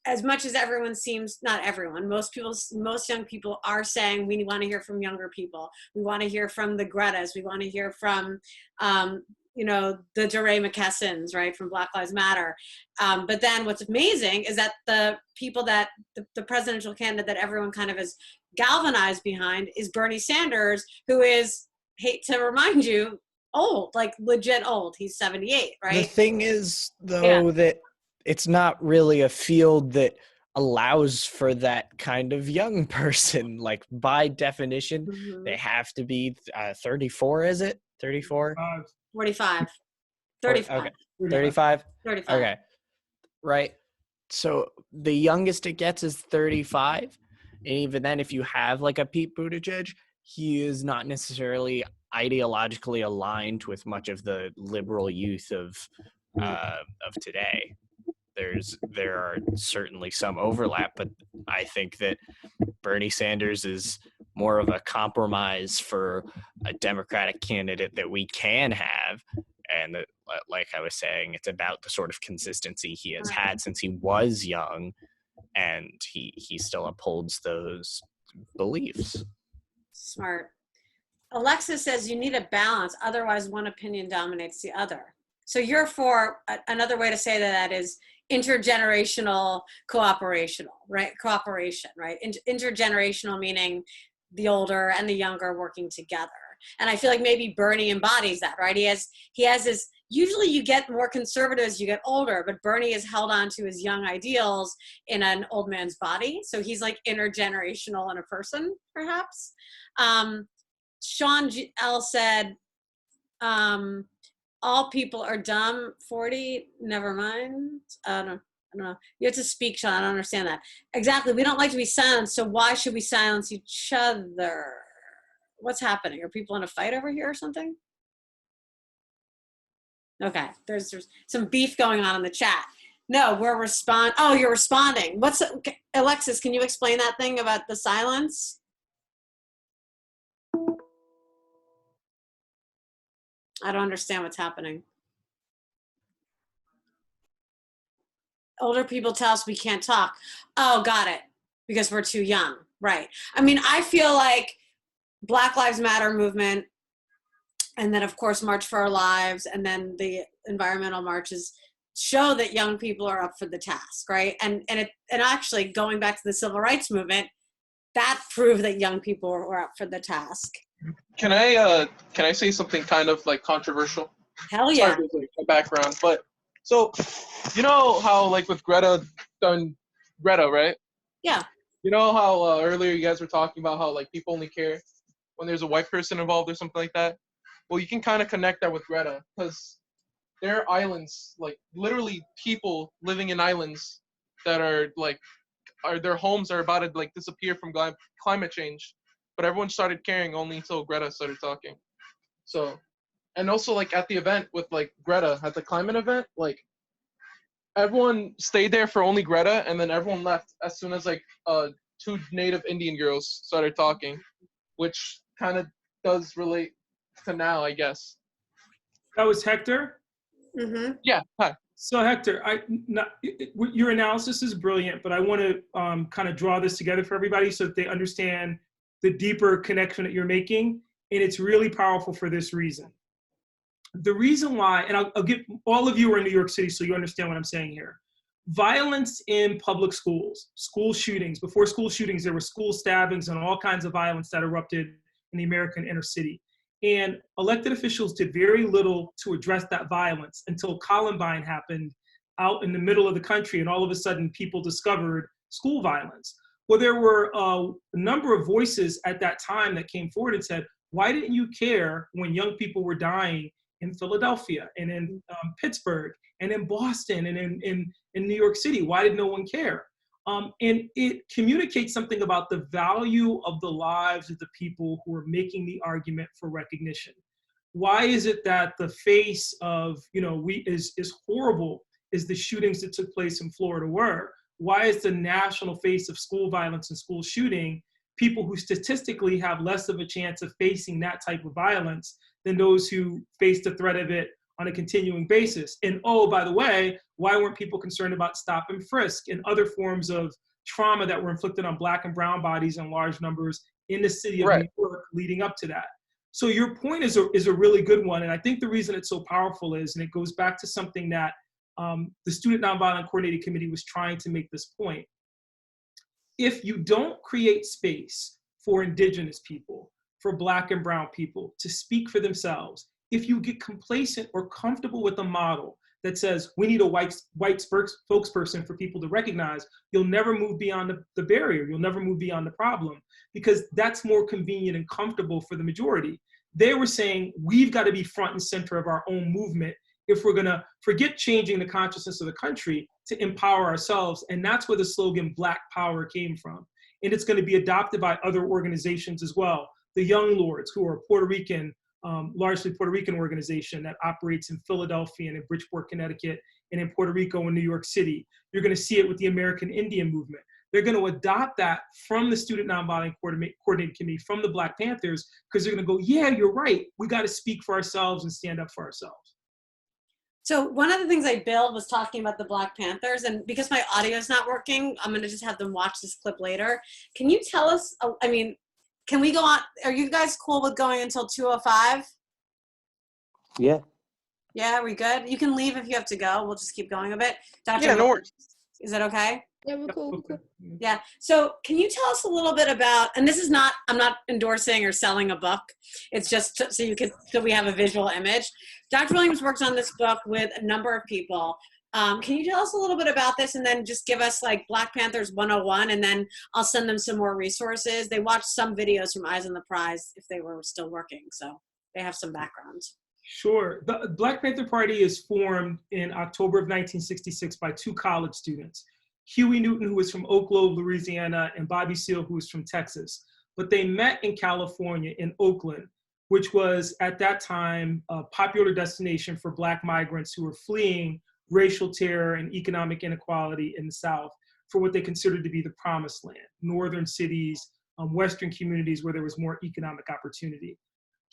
as much as everyone seems, not everyone, most young people are saying we want to hear from younger people. We want to hear from the Gretas. We want to hear from, you know, the DeRay McKessons, right, from Black Lives Matter. But then what's amazing is that the people that, the presidential candidate that everyone kind of is galvanized behind is Bernie Sanders, who is, hate to remind you, old, like legit old. He's 78, right?
The thing is, though, that it's not really a field that allows for that kind of young person. Like, by definition, they have to be 34, is it? 34?
45. 35.
Okay. 35?
35.
Okay. Right. So the youngest it gets is 35. And even then, if you have like a Pete Buttigieg, he is not necessarily ideologically aligned with much of the liberal youth of today. There are certainly some overlap, but I think that Bernie Sanders is more of a compromise for a Democratic candidate that we can have. And that, like I was saying, it's about the sort of consistency he has had since he was young, and he still upholds those beliefs.
Smart. Alexis says you need a balance, otherwise one opinion dominates the other. So you're for, another way to say that is intergenerational cooperation, right? Intergenerational meaning the older and the younger working together. And I feel like maybe Bernie embodies that, right? He has this, usually you get more conservative as you get older, but Bernie has held on to his young ideals in an old man's body. So he's like intergenerational in a person, perhaps. Sean L said, all people are dumb. 40, never mind. I don't know. You have to speak, Sean. I don't understand that. Exactly. We don't like to be silenced, so why should we silence each other? What's happening? Are people in a fight over here or something? Okay, there's some beef going on in the chat. No, oh, you're responding. Alexis, can you explain that thing about the silence? I don't understand what's happening. Older people tell us we can't talk. Oh, got it. Because we're too young. Right. I mean, I feel like Black Lives Matter movement, and then of course March for Our Lives, and then the environmental marches show that young people are up for the task, right? And actually going back to the civil rights movement, that proved that young people were up for the task.
Can I say something kind of like controversial?
Hell yeah.
Sorry for the background, but so you know how like with Greta, right?
Yeah.
You know how earlier you guys were talking about how like people only care when there's a white person involved or something like that? Well, you can kind of connect that with Greta, because there are islands, like literally people living in islands that are like, their homes are about to like disappear from climate change, but everyone started caring only until Greta started talking. So, and also like at the event with like Greta at the climate event, like everyone stayed there for only Greta, and then everyone left as soon as like 2 native Indian girls started talking, which kind of does relate to now, I guess.
That was Hector?
Mm-hmm.
Yeah, hi.
So Hector, your analysis is brilliant, but I want to kind of draw this together for everybody so that they understand the deeper connection that you're making, and it's really powerful for this reason. The reason why, and I'll get, all of you are in New York City, so you understand what I'm saying here. Violence in public schools, school shootings. Before school shootings, there were school stabbings and all kinds of violence that erupted in the American inner city. And elected officials did very little to address that violence until Columbine happened out in the middle of the country, and all of a sudden people discovered school violence. Well, there were a number of voices at that time that came forward and said, why didn't you care when young people were dying in Philadelphia and in Pittsburgh and in Boston and in New York City? Why did no one care? And it communicates something about the value of the lives of the people who are making the argument for recognition. Why is it that the face of, is horrible as the shootings that took place in Florida were? Why is the national face of school violence and school shooting people who statistically have less of a chance of facing that type of violence than those who face the threat of it on a continuing basis? And oh, by the way, why weren't people concerned about stop and frisk and other forms of trauma that were inflicted on Black and brown bodies in large numbers in the city of New York leading up to that? So your point is a really good one. And I think the reason it's so powerful is, and it goes back to something that the Student Nonviolent Coordinating Committee was trying to make this point. If you don't create space for Indigenous people, for Black and brown people to speak for themselves, if you get complacent or comfortable with a model that says we need a white spokesperson for people to recognize, you'll never move beyond the barrier. You'll never move beyond the problem, because that's more convenient and comfortable for the majority. They were saying we've got to be front and center of our own movement if we're going to forget changing the consciousness of the country to empower ourselves. And that's where the slogan Black Power came from. And it's going to be adopted by other organizations as well. The Young Lords, who are Puerto Rican, largely Puerto Rican organization that operates in Philadelphia and in Bridgeport, Connecticut, and in Puerto Rico and New York City. You're going to see it with the American Indian movement. They're going to adopt that from the Student Nonviolent Coordinating Committee, from the Black Panthers, because they're going to go, yeah, you're right. We got to speak for ourselves and stand up for ourselves.
So one of the things I billed was talking about the Black Panthers, and because my audio is not working, I'm going to just have them watch this clip later. Can you tell us, can we go on? Are you guys cool with going until 2:05?
Yeah.
Yeah, are we good? You can leave if you have to go. We'll just keep going a bit. Dr.
Yeah, no worries.
Is that okay?
Yeah, we're cool.
Yeah. So can you tell us a little bit about, and this is not, I'm not endorsing or selling a book. It's just so we have a visual image. Dr. Williams works on this book with a number of people. Can you tell us a little bit about this, and then just give us like Black Panthers 101, and then I'll send them some more resources. They watched some videos from Eyes on the Prize if they were still working, so they have some backgrounds.
Sure. The Black Panther Party is formed in October of 1966 by 2 college students, Huey Newton, who was from Oak Grove, Louisiana, and Bobby Seale, who was from Texas. But they met in California, in Oakland, which was at that time a popular destination for Black migrants who were fleeing racial terror and economic inequality in the South for what they considered to be the promised land, northern cities, Western communities where there was more economic opportunity.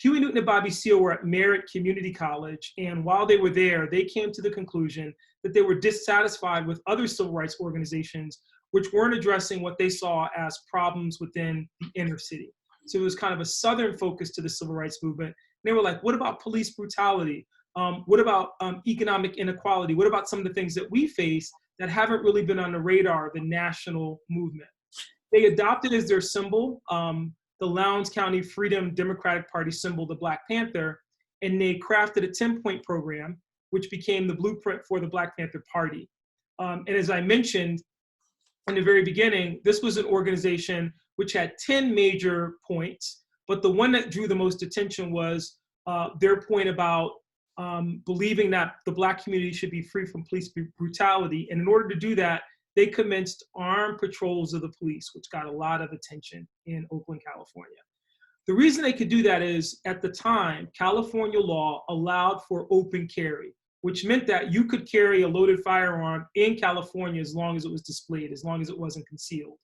Huey Newton and Bobby Seale were at Merritt Community College, and while they were there, they came to the conclusion that they were dissatisfied with other civil rights organizations which weren't addressing what they saw as problems within the inner city. So it was kind of a Southern focus to the civil rights movement. And they were like, what about police brutality? What about economic inequality? What about some of the things that we face that haven't really been on the radar of the national movement? They adopted as their symbol the Lowndes County Freedom Democratic Party symbol, the Black Panther, and they crafted a 10-point program, which became the blueprint for the Black Panther Party. And as I mentioned in the very beginning, this was an organization which had 10 major points, but the one that drew the most attention was their point about believing that the Black community should be free from police brutality. And in order to do that, they commenced armed patrols of the police, which got a lot of attention in Oakland, California. The reason they could do that is, at the time, California law allowed for open carry. which meant that you could carry a loaded firearm in California as long as it was displayed, as long as it wasn't concealed.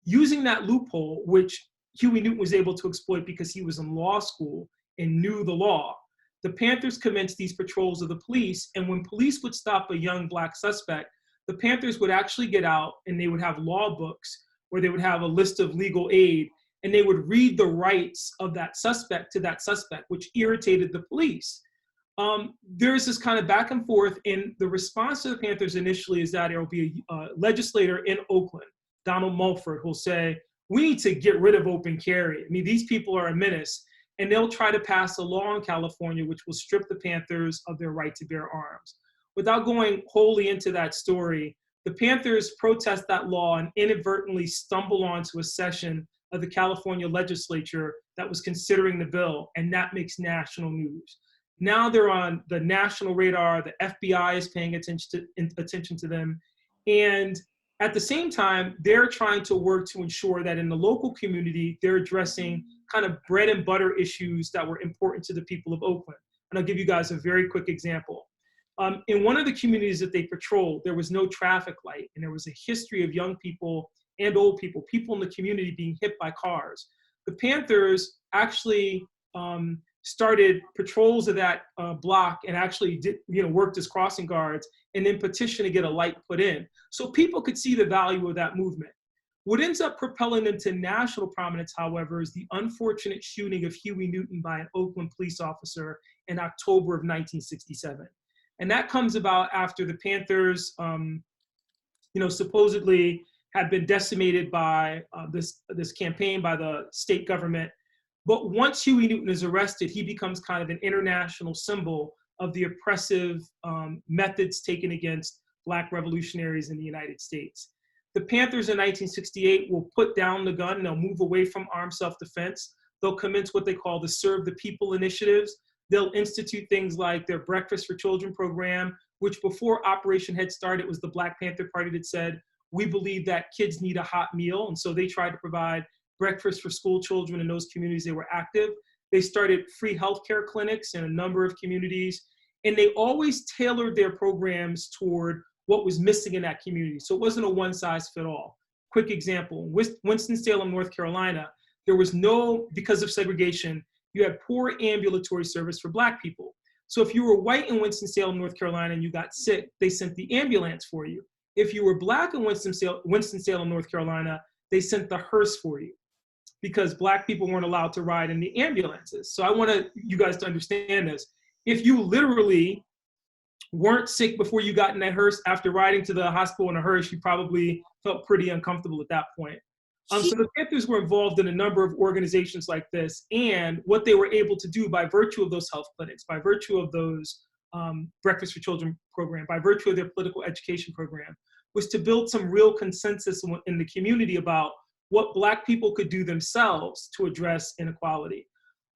Using that loophole, which Huey Newton was able to exploit because he was in law school and knew the law, the Panthers commenced these patrols of the police, and when police would stop a young Black suspect, the Panthers would actually get out and they would have law books where they would have a list of legal aid, and they would read the rights of that suspect to that suspect, which irritated the police. There's this kind of back and forth, and the response to the Panthers initially is that there will be a legislator in Oakland, Donald Mulford, who'll say, we need to get rid of open carry. I mean, these people are a menace. And they'll try to pass a law in California which will strip the Panthers of their right to bear arms. Without going wholly into that story, the Panthers protest that law and inadvertently stumble onto a session of the California legislature that was considering the bill, and that makes national news. Now they're on the national radar, the FBI is paying attention to them, and at the same time, they're trying to work to ensure that in the local community, they're addressing kind of bread and butter issues that were important to the people of Oakland. And I'll give you guys a very quick example. In one of the communities that they patrolled, there was no traffic light, and there was a history of young people and old people in the community being hit by cars. The Panthers actually started patrols of that block and actually worked as crossing guards and then petitioned to get a light put in. So people could see the value of that movement. What ends up propelling them to national prominence, however, is the unfortunate shooting of Huey Newton by an Oakland police officer in October of 1967. And that comes about after the Panthers, supposedly had been decimated by this campaign by the state government. But once Huey Newton is arrested, he becomes kind of an international symbol of the oppressive methods taken against Black revolutionaries in the United States. The Panthers in 1968 will put down the gun and they'll move away from armed self-defense. They'll commence what they call the Serve the People initiatives. They'll institute things like their Breakfast for Children program, which before Operation Head Start, it was the Black Panther Party that said, we believe that kids need a hot meal. And so they tried to provide breakfast for school children in those communities they were active. They started free healthcare clinics in a number of communities. And they always tailored their programs toward what was missing in that community. So it wasn't a one-size-fit-all. Quick example, Winston-Salem, North Carolina, there was because of segregation, you had poor ambulatory service for Black people. So if you were white in Winston-Salem, North Carolina, and you got sick, they sent the ambulance for you. If you were Black in Winston-Salem, North Carolina, they sent the hearse for you because Black people weren't allowed to ride in the ambulances. So I want you guys to understand this. If you literally weren't sick before you got in that hearse, after riding to the hospital in a hearse, you probably felt pretty uncomfortable at that point. So the Panthers were involved in a number of organizations like this, and what they were able to do by virtue of those health clinics, by virtue of those Breakfast for Children program, by virtue of their political education program, was to build some real consensus in the community about what Black people could do themselves to address inequality.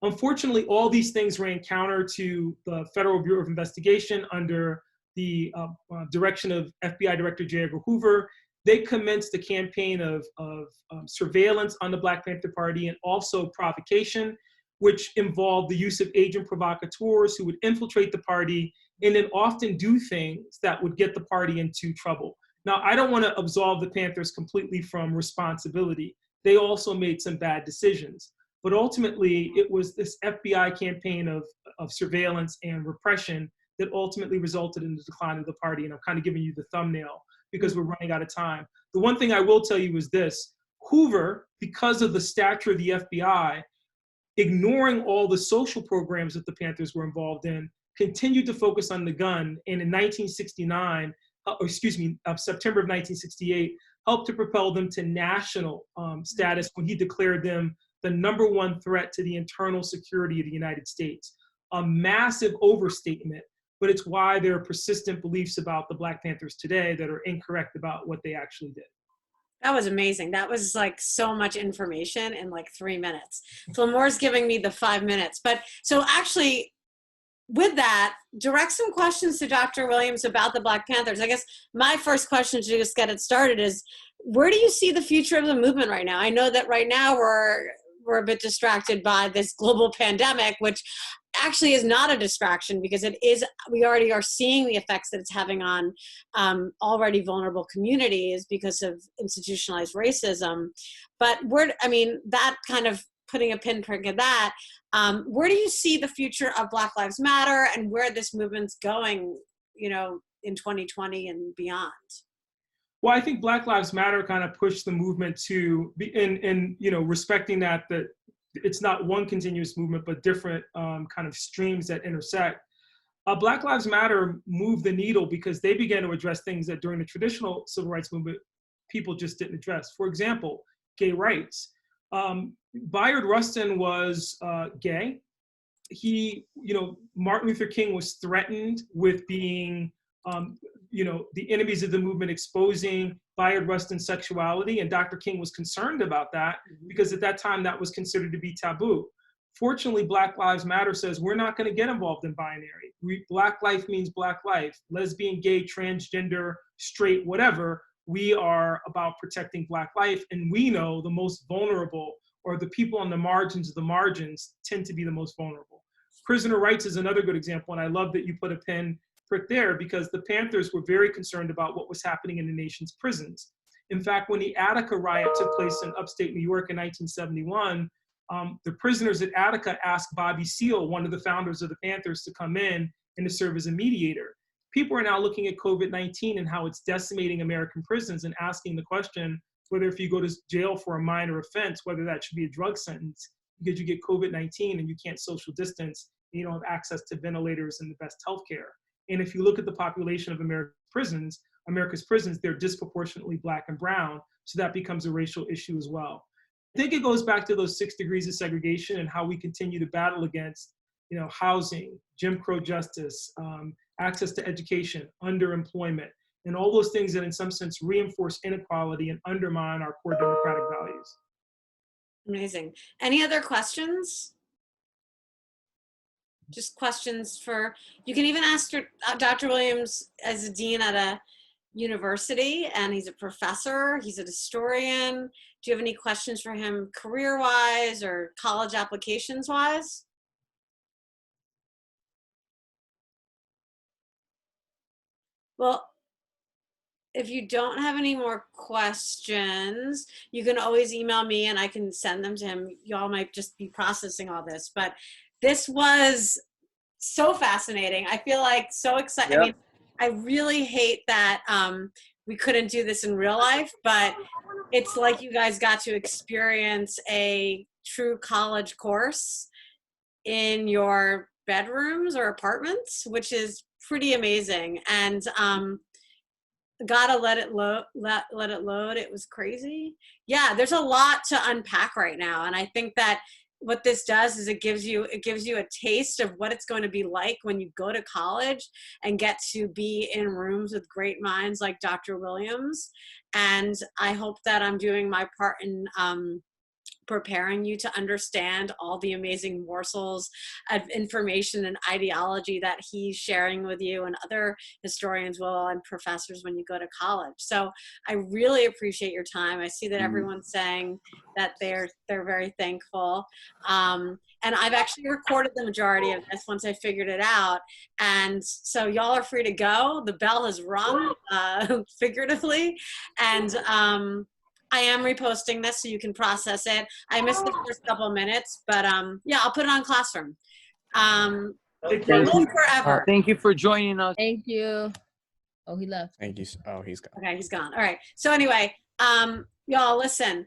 Unfortunately, all these things ran counter to the Federal Bureau of Investigation under the direction of FBI Director J. Edgar Hoover. They commenced a campaign of surveillance on the Black Panther Party and also provocation, which involved the use of agent provocateurs who would infiltrate the party and then often do things that would get the party into trouble. Now, I don't want to absolve the Panthers completely from responsibility. They also made some bad decisions. But ultimately, it was this FBI campaign of surveillance and repression that ultimately resulted in the decline of the party. And I'm kind of giving you the thumbnail because we're running out of time. The one thing I will tell you is this: Hoover, because of the stature of the FBI, ignoring all the social programs that the Panthers were involved in, continued to focus on the gun. And in September of 1968, helped to propel them to national status when he declared them the #1 threat to the internal security of the United States. A massive overstatement, but it's why there are persistent beliefs about the Black Panthers today that are incorrect about what they actually did.
That was amazing. That was like so much information in like 3 minutes. So Lamore's giving me the 5 minutes. But so actually, with that, direct some questions to Dr. Williams about the Black Panthers. I guess my first question to just get it started is, where do you see the future of the movement right now? I know that right now we're a bit distracted by this global pandemic, which actually is not a distraction, because it is, we already are seeing the effects that it's having on already vulnerable communities because of institutionalized racism. But that kind of putting a pinprick at that, where do you see the future of Black Lives Matter and where this movement's going, in 2020 and beyond?
Well, I think Black Lives Matter kind of pushed the movement to be in respecting that it's not one continuous movement, but different kind of streams that intersect. Black Lives Matter moved the needle because they began to address things that during the traditional civil rights movement, people just didn't address. For example, gay rights. Bayard Rustin was gay. Martin Luther King was threatened with being, the enemies of the movement exposing Bayard Rustin's sexuality, and Dr. King was concerned about that because at that time that was considered to be taboo. Fortunately, Black Lives Matter says we're not going to get involved in binary. Black life means Black life. Lesbian, gay, transgender, straight, whatever. We are about protecting Black life, and we know the most vulnerable, or the people on the margins of the margins, tend to be the most vulnerable. Prisoner rights is another good example, and I love that you put a pin prick there because the Panthers were very concerned about what was happening in the nation's prisons. In fact, when the Attica riot took place in upstate New York in 1971, the prisoners at Attica asked Bobby Seale, one of the founders of the Panthers, to come in and to serve as a mediator. People are now looking at COVID-19 and how it's decimating American prisons and asking the question whether if you go to jail for a minor offense, whether that should be a drug sentence because you get COVID-19 and you can't social distance and you don't have access to ventilators and the best healthcare. And if you look at the population of America's prisons, they're disproportionately Black and brown, so that becomes a racial issue as well. I think it goes back to those 6 degrees of segregation and how we continue to battle against, housing, Jim Crow justice, access to education, underemployment, and all those things that in some sense reinforce inequality and undermine our core democratic values.
Amazing. Any other questions? Just questions you can even ask Dr. Williams as a dean at a university, and he's a professor, he's a historian. Do you have any questions for him career-wise or college applications-wise? Well, if you don't have any more questions, you can always email me and I can send them to him. Y'all might just be processing all this, but this was so fascinating. I feel like so excited. Yep. I mean, I really hate that we couldn't do this in real life, but it's like you guys got to experience a true college course in your bedrooms or apartments, which is pretty amazing. And gotta let it load. It was crazy. Yeah, there's a lot to unpack right now, and I think that what this does is it gives you a taste of what it's going to be like when you go to college and get to be in rooms with great minds like Dr. Williams. And I hope that I'm doing my part in preparing you to understand all the amazing morsels of information and ideology that he's sharing with you and other historians will and professors when you go to college. So I really appreciate your time. I see that everyone's saying that they're very thankful. And I've actually recorded the majority of this once I figured it out. And so y'all are free to go. The bell has rung, figuratively. And I am reposting this so you can process it. I missed the first couple of minutes, but yeah, I'll put it on Classroom.
Thank you.
Forever.
Thank you for joining us.
Thank you. Oh, he left.
Thank you. Oh, he's gone.
Okay, he's gone. All right. So anyway, y'all listen.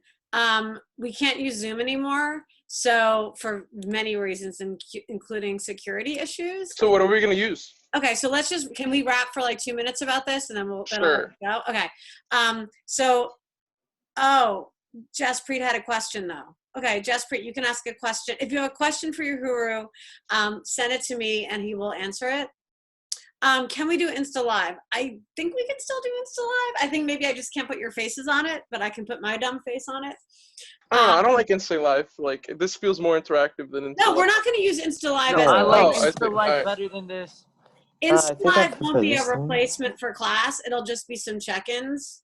We can't use Zoom anymore. So for many reasons, including security issues.
So what are we gonna use?
Okay, so can we wrap for like 2 minutes about this and then we'll
Sure.
go? Okay. Jaspreet had a question though. Okay, Jaspreet, you can ask a question. If you have a question for Yohuru, send it to me and he will answer it. Can we do Insta Live? I think we can still do Insta Live. I think maybe I just can't put your faces on it, but I can put my dumb face on it.
I don't like Insta Live. Like, this feels more interactive than Insta
No,
Live.
we're not going to use Insta Live.
No, I like
I
Insta Live better than this.
Insta Live won't be a replacement for class. It'll just be some check-ins.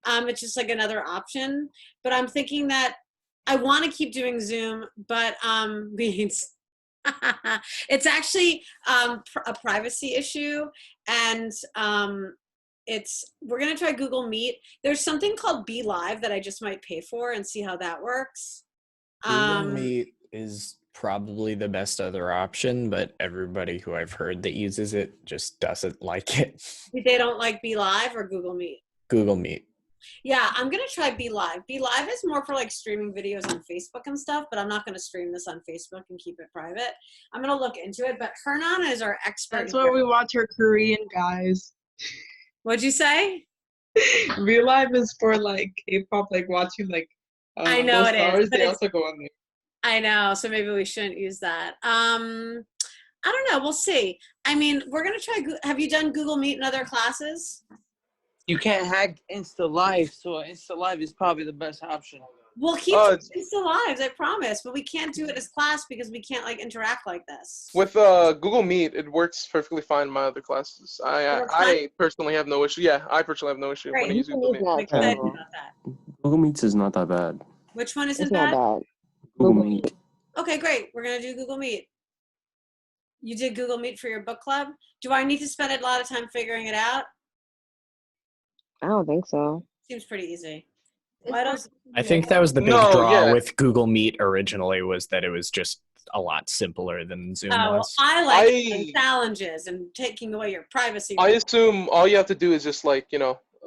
It's just like another option. But I'm thinking that I want to keep doing Zoom, but It's actually a privacy issue, and we're gonna try Google Meet. There's something called Be Live that I just might pay for and see how that works.
Google Meet is probably the best other option, but everybody who I've heard that uses it just doesn't like it.
They don't like Be Live or Google Meet.
Google Meet.
Yeah, I'm gonna try Be Live. Be Live is more for like streaming videos on Facebook and stuff, but I'm not gonna stream this on Facebook and keep it private. I'm gonna look into it, but Hernan is our expert.
That's where we watch our Korean guys.
What'd you say?
Real Life is for like K-pop, like watching like
I know it
stars.
is. But
They also go on there.
I know, so maybe we shouldn't use that. I don't know. We'll see. I mean, we're gonna try. Have you done Google Meet in other classes?
You can't hack Insta Live, so Insta Live is probably the best option.
We'll keep Insta Lives, I promise, but we can't do it as class because we can't like interact like this.
With Google Meet, it works perfectly fine in my other classes. I personally have no issue. Yeah, I personally have no issue when I use Google Meet.
I'm excited about that.
Google Meets is not that bad.
Which one isn't bad?
Google Meet.
Okay, great. We're gonna do Google Meet. You did Google Meet for your book club? Do I need to spend a lot of time figuring it out?
I don't think so.
Seems pretty easy. Why don't
I think that was the big draw with Google Meet originally, was that it was just a lot simpler than Zoom was.
I like challenges and taking away your privacy.
I assume all you have to do is just like,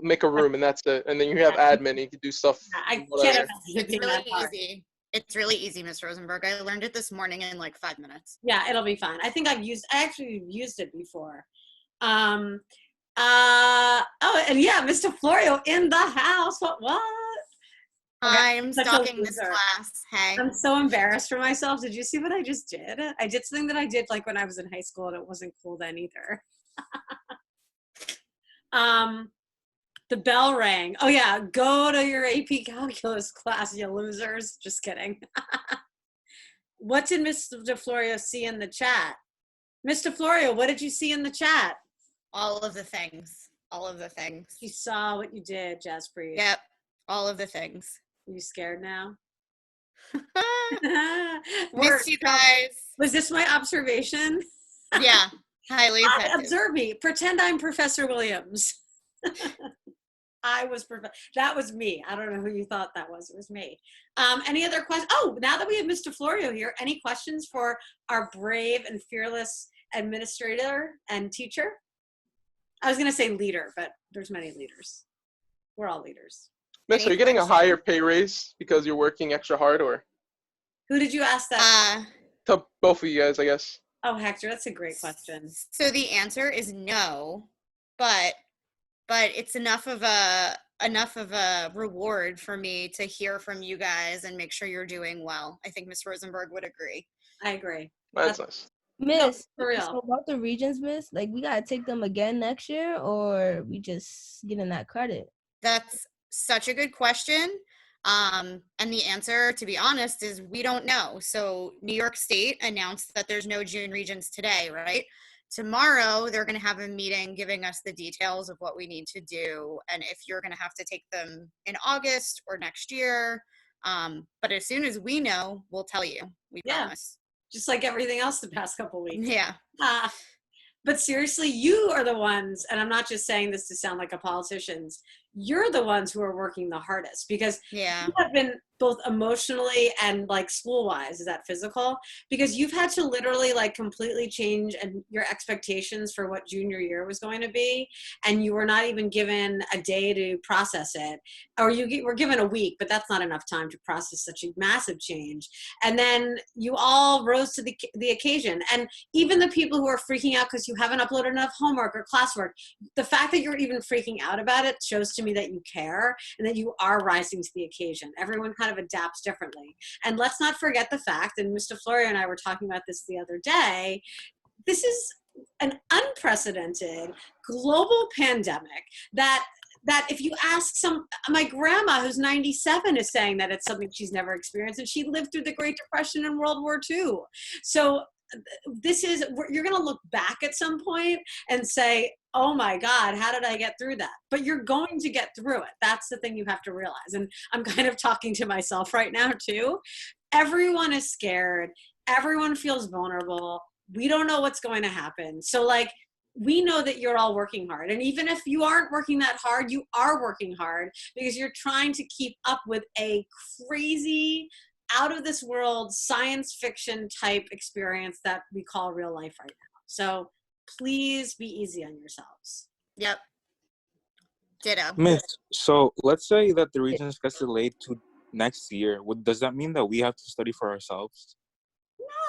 make a room and that's it. And then you have admin and you can do stuff.
It's really easy. It's really easy, Ms. Rosenberg. I learned it this morning in like 5 minutes.
Yeah, it'll be fine. I think I actually used it before. And yeah, Mr. Florio in the house. What?
I'm stalking this class. Hey.
I'm so embarrassed for myself. Did you see what I just did? I did something that I did like when I was in high school and it wasn't cool then either. The bell rang. Oh yeah, go to your AP calculus class, you losers. Just kidding. What did Mr. Florio see in the chat? Mr. Florio, what did you see in the chat?
All of the things. All of the things.
You saw what you did, Jaspreet.
Yep. All of the things.
Are you scared now?
Missed you guys.
Was this my observation?
Yeah. Highly effective.
Observe me. Pretend I'm Professor Williams. That was me. I don't know who you thought that was. It was me. Any other questions? Oh, now that we have Mr. Florio here, any questions for our brave and fearless administrator and teacher? I was going to say leader, but there's many leaders. We're all leaders.
Miss, are you getting a higher pay raise because you're working extra hard, or?
Who did you ask that?
To both of you guys, I guess.
Oh, Hector, that's a great question.
So the answer is no, but it's enough of a reward for me to hear from you guys and make sure you're doing well. I think Miss Rosenberg would agree.
I agree.
That's nice.
Miss,
for real.
So about the regions, Miss, like we gotta take them again next year, or we just getting that credit?
That's such a good question. And the answer, to be honest, is we don't know. So New York State announced that there's no June regions today, right? Tomorrow, they're going to have a meeting giving us the details of what we need to do and if you're going to have to take them in August or next year. But as soon as we know, we'll tell you. We promise.
Just like everything else the past couple weeks.
Yeah.
But seriously, you are the ones, and I'm not just saying this to sound like a politician, you're the ones who are working the hardest because you have been both emotionally and like school-wise, is that physical? Because you've had to literally like completely change and your expectations for what junior year was going to be, and you were not even given a day to process it, or you were given a week, but that's not enough time to process such a massive change. And then you all rose to the occasion, and even the people who are freaking out because you haven't uploaded enough homework or classwork, the fact that you're even freaking out about it shows to me that you care and that you are rising to the occasion. Everyone kind of adapts differently. And let's not forget the fact, and Mr. Florio and I were talking about this the other day, this is an unprecedented global pandemic that if you ask my grandma who's 97 is saying that it's something she's never experienced, and she lived through the Great Depression and World War II. So you're going to look back at some point and say, oh my God, how did I get through that? But you're going to get through it. That's the thing you have to realize. And I'm kind of talking to myself right now too. Everyone is scared. everyone feels vulnerable. We don't know what's going to happen. So like, we know that you're all working hard. And even if you aren't working that hard, you are working hard because you're trying to keep up with a crazy, out of this world science fiction type experience that we call real life right now. So please be easy on yourselves.
Yep. Ditto.
Miss, so let's say that the Regents gets delayed to next year. Does that mean that we have to study for ourselves?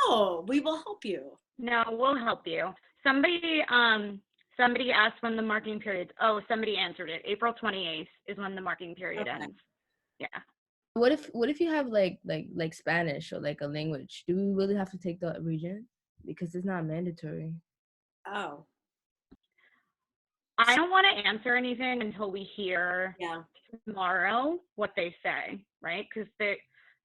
No, we will help you.
No, we'll help you. Somebody asked when the marking period. Oh, somebody answered it. April 28th is when the marking period ends. Yeah.
What if you have like Spanish or like a language? Do we really have to take the Regent? Because it's not mandatory.
Oh.
I don't want to answer anything until we hear tomorrow what they say, right? Because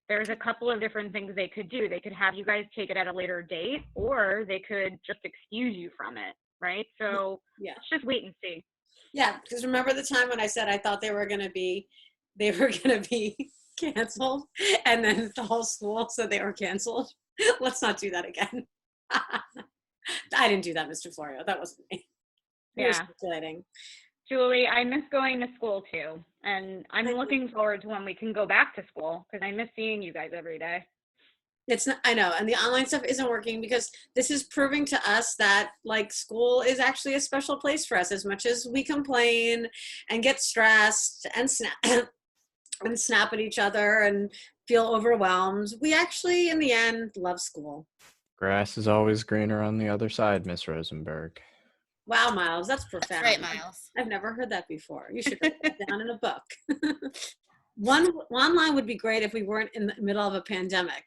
there's a couple of different things they could do. They could have you guys take it at a later date, or they could just excuse you from it, right? So let's just wait and see.
Yeah, because remember the time when I said I thought they were gonna be canceled, and then the whole school said they were canceled? Let's not do that again. I didn't do that, Mr. Florio. That wasn't me. You're speculating.
Julie, I miss going to school too, and I'm looking forward to when we can go back to school because I miss seeing you guys every day.
It's not, I know, and the online stuff isn't working because this is proving to us that like school is actually a special place for us. As much as we complain and get stressed and snap at each other and feel overwhelmed, we actually in the end love school.
Grass is always greener on the other side, Miss Rosenberg.
Wow, Miles, that's profound.
That's right, Miles.
I've never heard that before. You should write that down in a book. One line would be great if we weren't in the middle of a pandemic.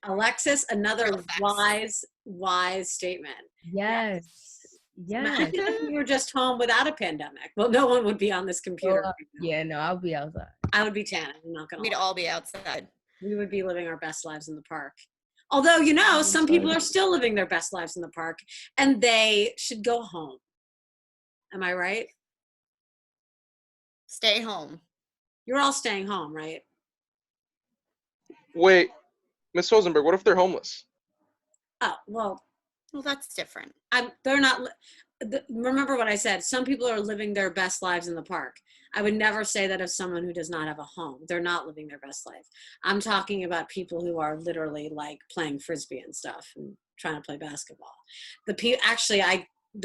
Alexis, another wise statement.
Yes.
Imagine if we were just home without a pandemic. Well, no one would be on this computer.
Yeah, no, I'll be outside.
I would be tanning. I'm not gonna.
We'd all be outside.
We would be living our best lives in the park. Although, you know, some people are still living their best lives in the park, and they should go home. Am I right?
Stay home.
You're all staying home, right?
Wait, Miss Rosenberg, what if they're homeless?
Oh, well,
that's different.
They're not. Remember what I said. Some people are living their best lives in the park. I would never say that of someone who does not have a home. They're not living their best life. I'm talking about people who are literally like playing Frisbee and stuff and trying to play basketball. The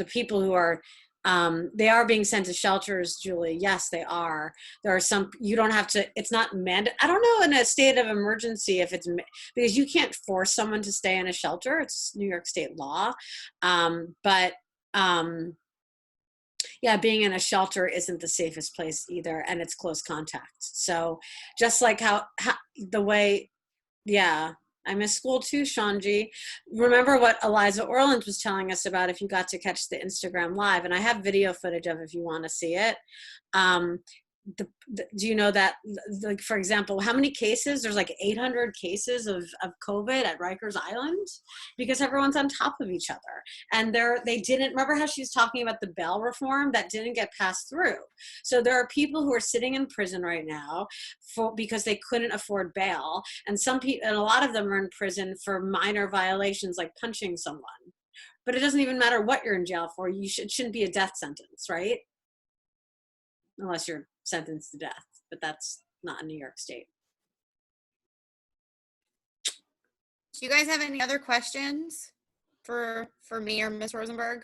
people who are, they are being sent to shelters, Julie. Yes, they are. There are some, you don't have to, it's not I don't know in a state of emergency if it's, because you can't force someone to stay in a shelter. It's New York State law. Yeah, being in a shelter isn't the safest place either, and it's close contact. So just like how the way, I miss school too, Shanji. Remember what Eliza Orland was telling us about if you got to catch the Instagram Live, and I have video footage of if you want to see it. Do you know that, like, for example, how many cases? There's like 800 cases of COVID at Rikers Island because everyone's on top of each other. And they didn't, remember how she was talking about the bail reform that didn't get passed through. So there are people who are sitting in prison right now because they couldn't afford bail. And and a lot of them are in prison for minor violations like punching someone. But it doesn't even matter what you're in jail for. It shouldn't be a death sentence, right? Unless you're sentenced to death, but that's not in New York State.
Do you guys have any other questions for me or Miss Rosenberg?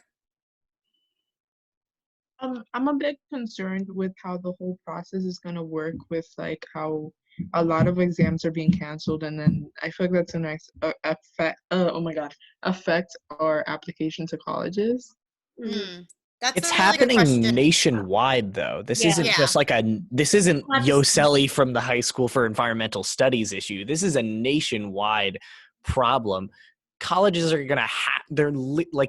I'm a bit concerned with how the whole process is going to work with like how a lot of exams are being canceled, and then I feel like that's a nice affect our application to colleges.
It's happening nationwide, though. This isn't just like this isn't Yoselli from the High School for Environmental Studies issue. This is a nationwide problem. Colleges are going to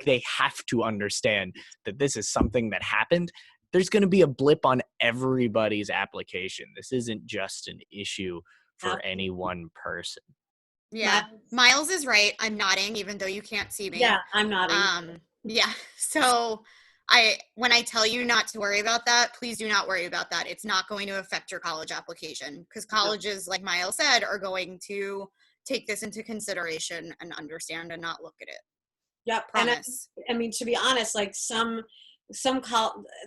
they have to understand that this is something that happened. There's going to be a blip on everybody's application. This isn't just an issue for any one person.
Yeah. Miles is right. I'm nodding, even though you can't see me.
Yeah, I'm nodding.
Yeah. So when I tell you not to worry about that, please do not worry about that. It's not going to affect your college application because colleges, like Miles said, are going to take this into consideration and understand and not look at it.
Yep.
Promise.
And I mean, to be honest, like some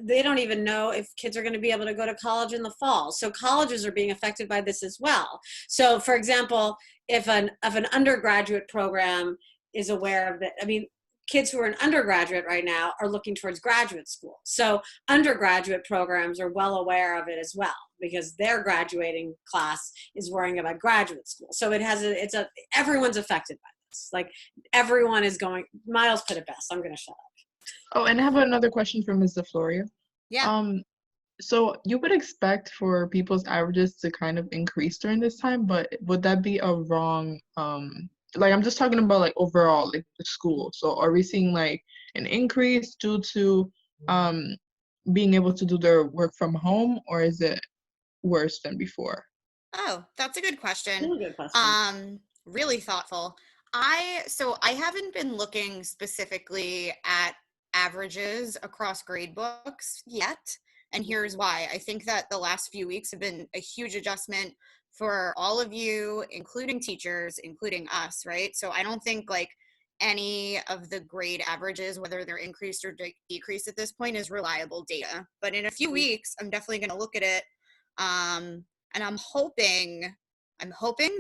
they don't even know if kids are going to be able to go to college in the fall. So colleges are being affected by this as well. So for example, if an undergraduate program is aware of it, I mean, kids who are in undergraduate right now are looking towards graduate school. So undergraduate programs are well aware of it as well, because their graduating class is worrying about graduate school. So everyone's affected by this. Like everyone is going, Miles put it best. I'm going to shut up.
Oh, and I have another question for Ms. DeFloria.
Yeah.
So you would expect for people's averages to kind of increase during this time, but would that be a wrong, like I'm just talking about like overall, like the school. So are we seeing like an increase due to being able to do their work from home, or is it worse than before?
Oh, that's a good question.
Really good question.
Really thoughtful. I haven't been looking specifically at averages across grade books yet. And here's why. I think that the last few weeks have been a huge adjustment for all of you, including teachers, including us, right? So I don't think like any of the grade averages, whether they're increased or decreased at this point, is reliable data. But in a few weeks, I'm definitely going to look at it. And I'm hoping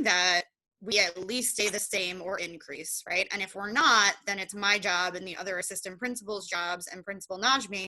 that we at least stay the same or increase, right? And if we're not, then it's my job and the other assistant principals' jobs and Principal Najmi